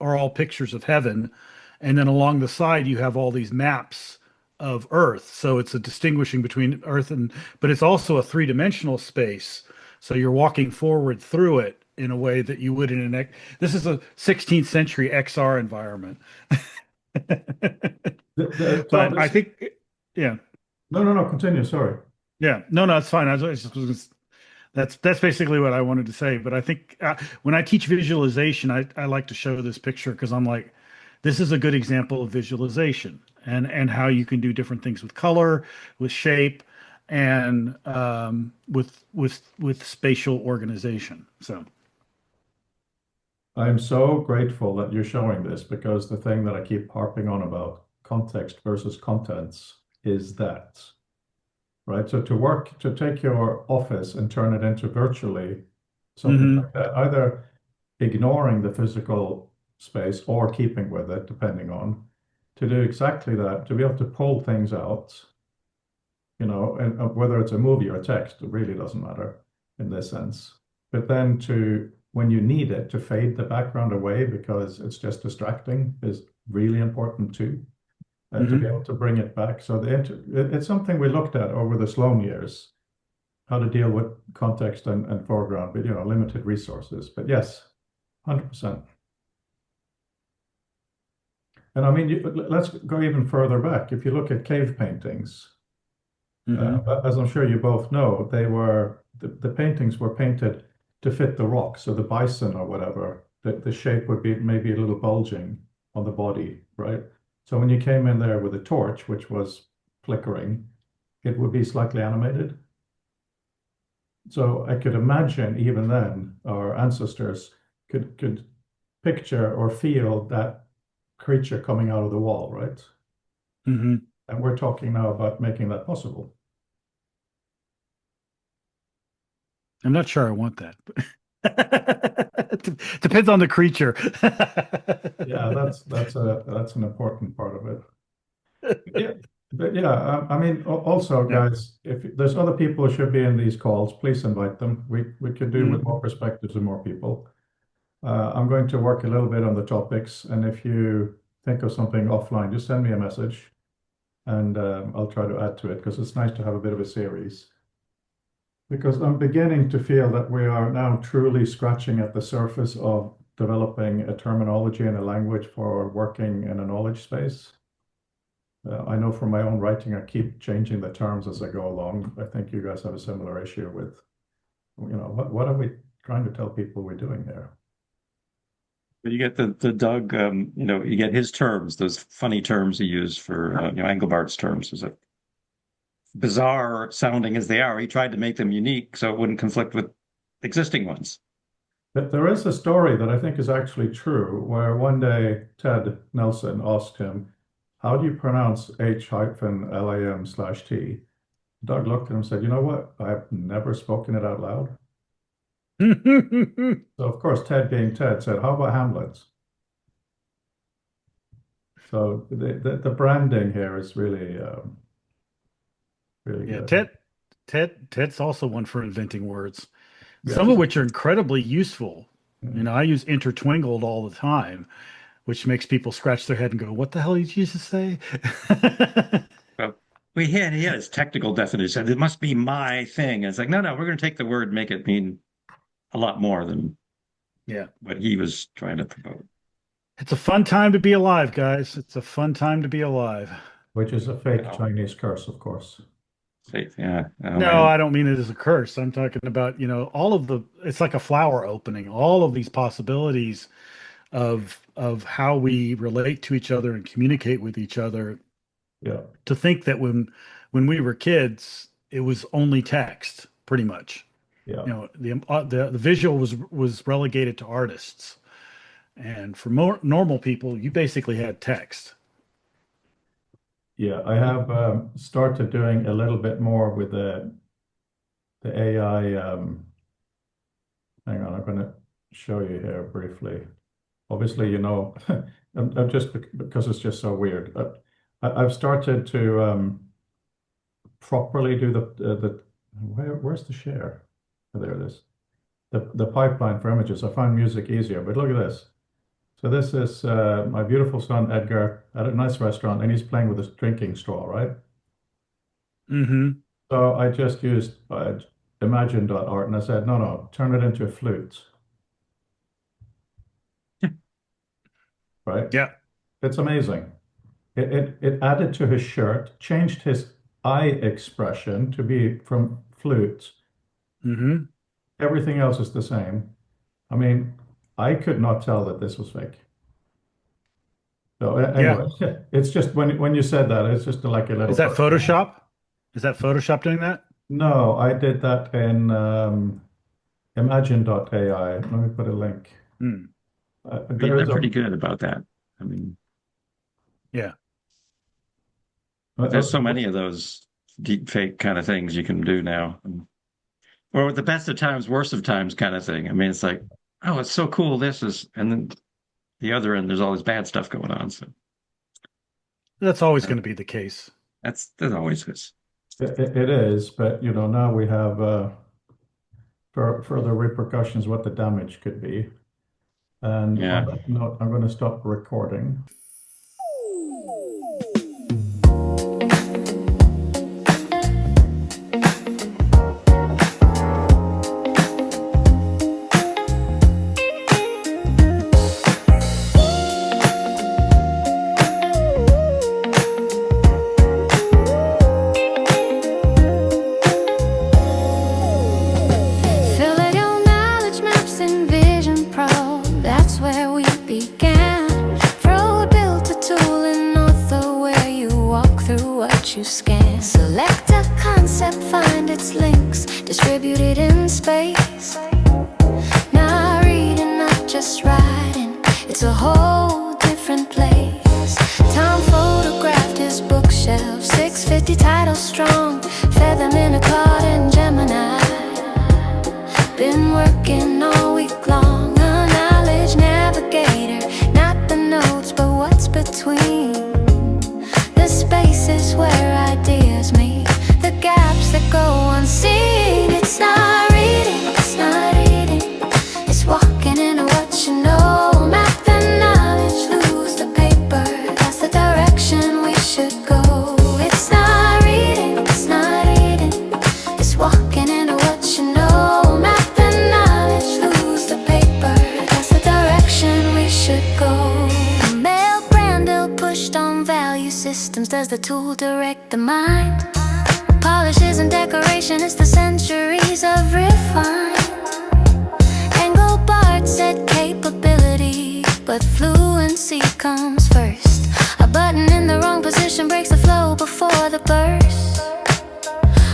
are all pictures of heaven, and then along the side you have all these maps of Earth. So it's a distinguishing between Earth but it's also a three-dimensional space. So you're walking forward through it in a way that you would in this is a 16th century XR environment. But I think, yeah. No, continue. Sorry. Yeah, no, it's fine. That's basically what I wanted to say. But I think when I teach visualization, I like to show this picture because I'm like, this is a good example of visualization and how you can do different things with color, with shape, and with spatial organization. So I'm so grateful that you're showing this, because the thing that I keep harping on about context versus contents is that, right? So to take your office and turn it into virtually something like that, either ignoring the physical space or keeping with it, depending on, to do exactly that, to be able to pull things out, and whether it's a movie or text, it really doesn't matter in this sense. But then when you need it, to fade the background away because it's just distracting is really important too. To be able to bring it back. So it's something we looked at over the Sloan years, how to deal with context and foreground, but limited resources. But yes, 100%. And I mean, let's go even further back. If you look at cave paintings, as I'm sure you both know, the paintings were painted to fit the rock. So the bison or whatever, the shape would be maybe a little bulging on the body, right? So when you came in there with a torch, which was flickering, it would be slightly animated. So I could imagine even then our ancestors could picture or feel that creature coming out of the wall, right? And we're talking now about making that possible. I'm not sure I want that. Depends on the creature. Yeah, that's an important part of it. Yeah, but yeah, I mean, also, guys, if there's other people who should be in these calls, please invite them. We could do with more perspectives and more people. I'm going to work a little bit on the topics, and if you think of something offline, just send me a message. and I'll try to add to it because it's nice to have a bit of a series. Because I'm beginning to feel that we are now truly scratching at the surface of developing a terminology and a language for working in a knowledge space. I know from my own writing, I keep changing the terms as I go along. I think you guys have a similar issue with, what are we trying to tell people we're doing here? But you get the Doug, you get his terms, those funny terms he used for, Engelbart's terms. Is it bizarre sounding as they are? He tried to make them unique so it wouldn't conflict with existing ones. But there is a story that I think is actually true, where one day Ted Nelson asked him, how do you pronounce H-LAM/T? Doug looked at him and said, you know what? I've never spoken it out loud. So of course, Ted being Ted said, how about Hamlet's? So the branding here is really, really Yeah, good. Ted's also one for inventing words, Yeah. some of which are incredibly useful. Mhm. I use intertwingled all the time, which makes people scratch their head and go, "What the hell did Jesus say?" Well, he had his technical definition. It must be my thing. And it's like, no, we're going to take the word, make it mean a lot more than Yeah, what he was trying to promote. it's a fun time to be alive, guys. It's a fun time to be alive. Which is a fake Wow. Chinese curse, of course. Yeah. Oh, No, man. I don't mean it as a curse. I'm talking about, all of it's like a flower opening, all of these possibilities of how we relate to each other and communicate with each other. Yeah. To think that when we were kids, it was only text, pretty much. Yeah. The visual was relegated to artists, and for more normal people, you basically had text. Yeah, I have started doing a little bit more with the AI. Hang on, I'm going to show you here briefly. Obviously, I'm just because it's just so weird. I've started to properly do where's the share? Oh, there it is. The pipeline for images. I find music easier, but look at this. So this is my beautiful son Edgar at a nice restaurant, and he's playing with his drinking straw, right? Mm-hmm. So I just used imagine.art and I said, no, turn it into a flute. Right? Yeah. It's amazing. It added to his shirt, changed his eye expression to be from flute. Mm-hmm. Everything else is the same. I mean, I could not tell that this was fake. So anyway, it's just when you said that, it's just like a little. Is that Photoshop? Is that Photoshop doing that? No, I did that in imagine.ai. Let me put a link. Hmm. They're pretty good about that. I mean, Yeah. there's so many of those deep fake kind of things you can do now. Or the best of times, worst of times kind of thing. I mean, it's like, oh, it's so cool. And then the other end, there's all this bad stuff going on. So That's always going to be the case. that always is. It is, but now we have further repercussions what the damage could be. And Yeah. on that note, I'm going to stop recording. Fill out your knowledge maps in Vision Pro. That's where we began. Frode built a tool in Author where you walk through what you scan. Select a concept, find its links, distribute it in space. Not reading, not just writing, it's a whole different place. Tom photographed his bookshelf, 650 titles strong, fed them in a Claude and Gemini. Been working all week long, a knowledge navigator, not the notes, but what's between. The spaces where ideas meet, the gaps that go unseen. It's not reading, it's not eating, it's walking into what you know. Map the knowledge, lose the paper, that's the direction we should go. the tool, direct the mind. Polish isn't decoration, it's the centuries of refine. Engelbart said capability, but fluency comes first. A button in the wrong position breaks the flow before the burst.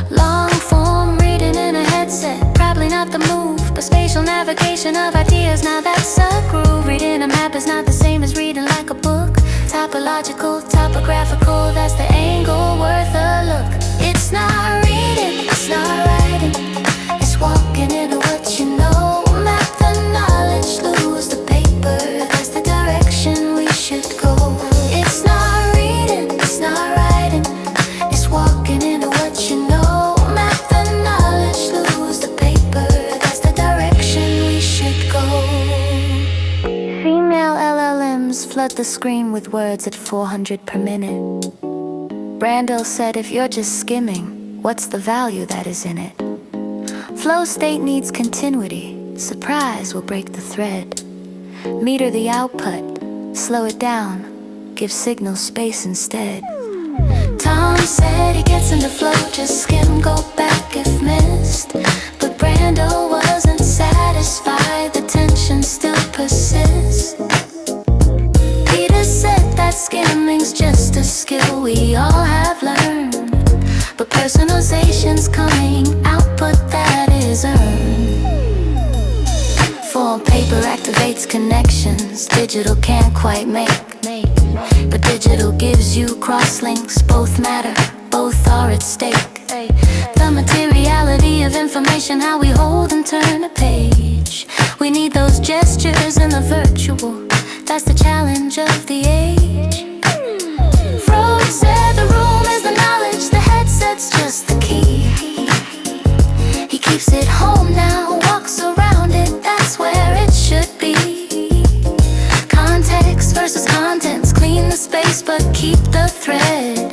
Long form reading in a headset, probably not the move, but spatial navigation of ideas, now that's a groove. Reading a map is not the same as reading like a book. Topological, topographical, that's the angle worth a look. It's not reading, it's not writing, it's walking into what you know. Map the knowledge, lose the paper, that's the direction we should go. It's not reading, it's not writing, it's walking into what you know. Map the knowledge, lose the paper, that's the direction we should go. Female LLMs flood the screen with words at 400 per minute. Brandel said, if you're just skimming, what's the value that is in it? Flow state needs continuity. Surprise will break the thread. Meter the output, slow it down, give signal space instead. Tom said he gets into flow, just skim, go back if missed. But Brandel wasn't satisfied, the tension still persists. Peter said that skimming's just a skill we all have learned, but personalization's coming, output that is earned. Form paper activates connections, digital can't quite make. But digital gives you cross-links, both matter, both are at stake. The materiality of information, how we hold and turn a page. We need those gestures in the virtual, that's the challenge of the age. Frode said the room is the knowledge, the headset's just the key. He keeps it home now, walks around it, that's where it should be. Context versus contents, clean the space but keep the thread.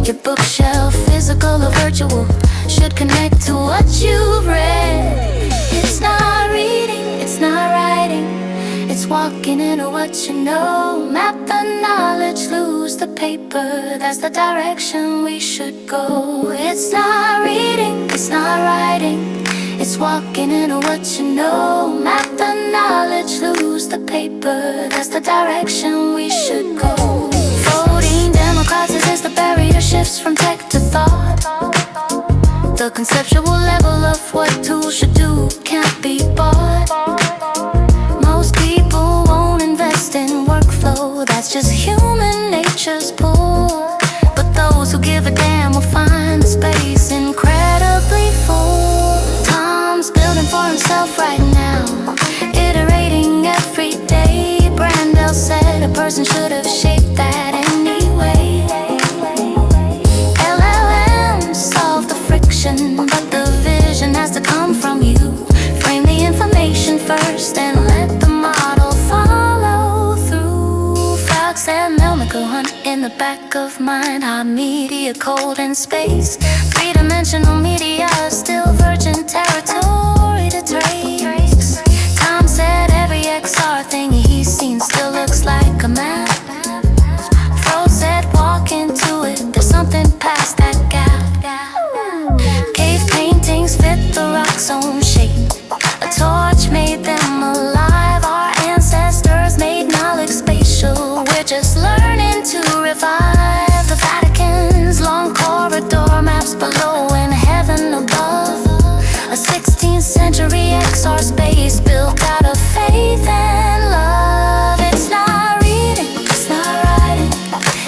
Your bookshelf, physical or virtual, should connect to what you've read. It's not reading, it's not writing, it's walking into what you know. Map the knowledge, lose the paper, that's the direction we should go. It's not reading, it's not writing, it's walking into what you know. Map the knowledge, lose the paper, that's the direction we should go. Voting democracies as the barrier shifts from tech to thought. The conceptual level of what tools should do can't be bought. Most people won't invest in workflow, that's just human nature's pull. But those who give a damn will find the space incredibly full. Tom's building for himself right now, iterating every day. Brandel said a person should have shaped that anyway. LLMs solve the friction, but the vision has to come from you. Frame the information first and let the model follow through. Fox and Melman go hunt in the back of mind. Hot media, cold in space. Three-dimensional media is still virgin territory to trace. Tom said every XR thing he's seen still looks like a map. Frode said walk into it, there's something past that gap. Cave paintings fit the rock's own shape, a torch made them alive. Our ancestors made knowledge spatial, we're just learning to revive. The Vatican's long corridor maps below and heaven above. A 16th century XR space built out of faith and love. It's not reading, it's not writing,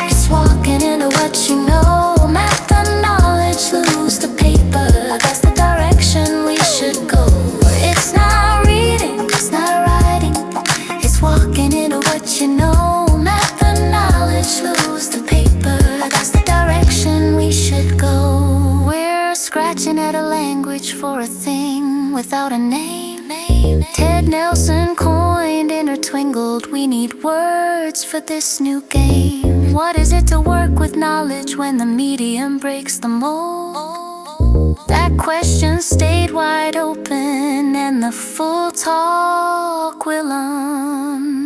it's walking into what you know. Map the knowledge, lose the paper, that's the direction we should go. It's not reading, it's not writing, it's walking into what you know. Map the knowledge, lose the paper, that's the direction we should go. We're scratching at a language for a thing without a name. Ted Nelson coined intertwingled, we need words for this new game. What is it to work with knowledge when the medium breaks the mold? That question stayed wide open and the full talk will unfold.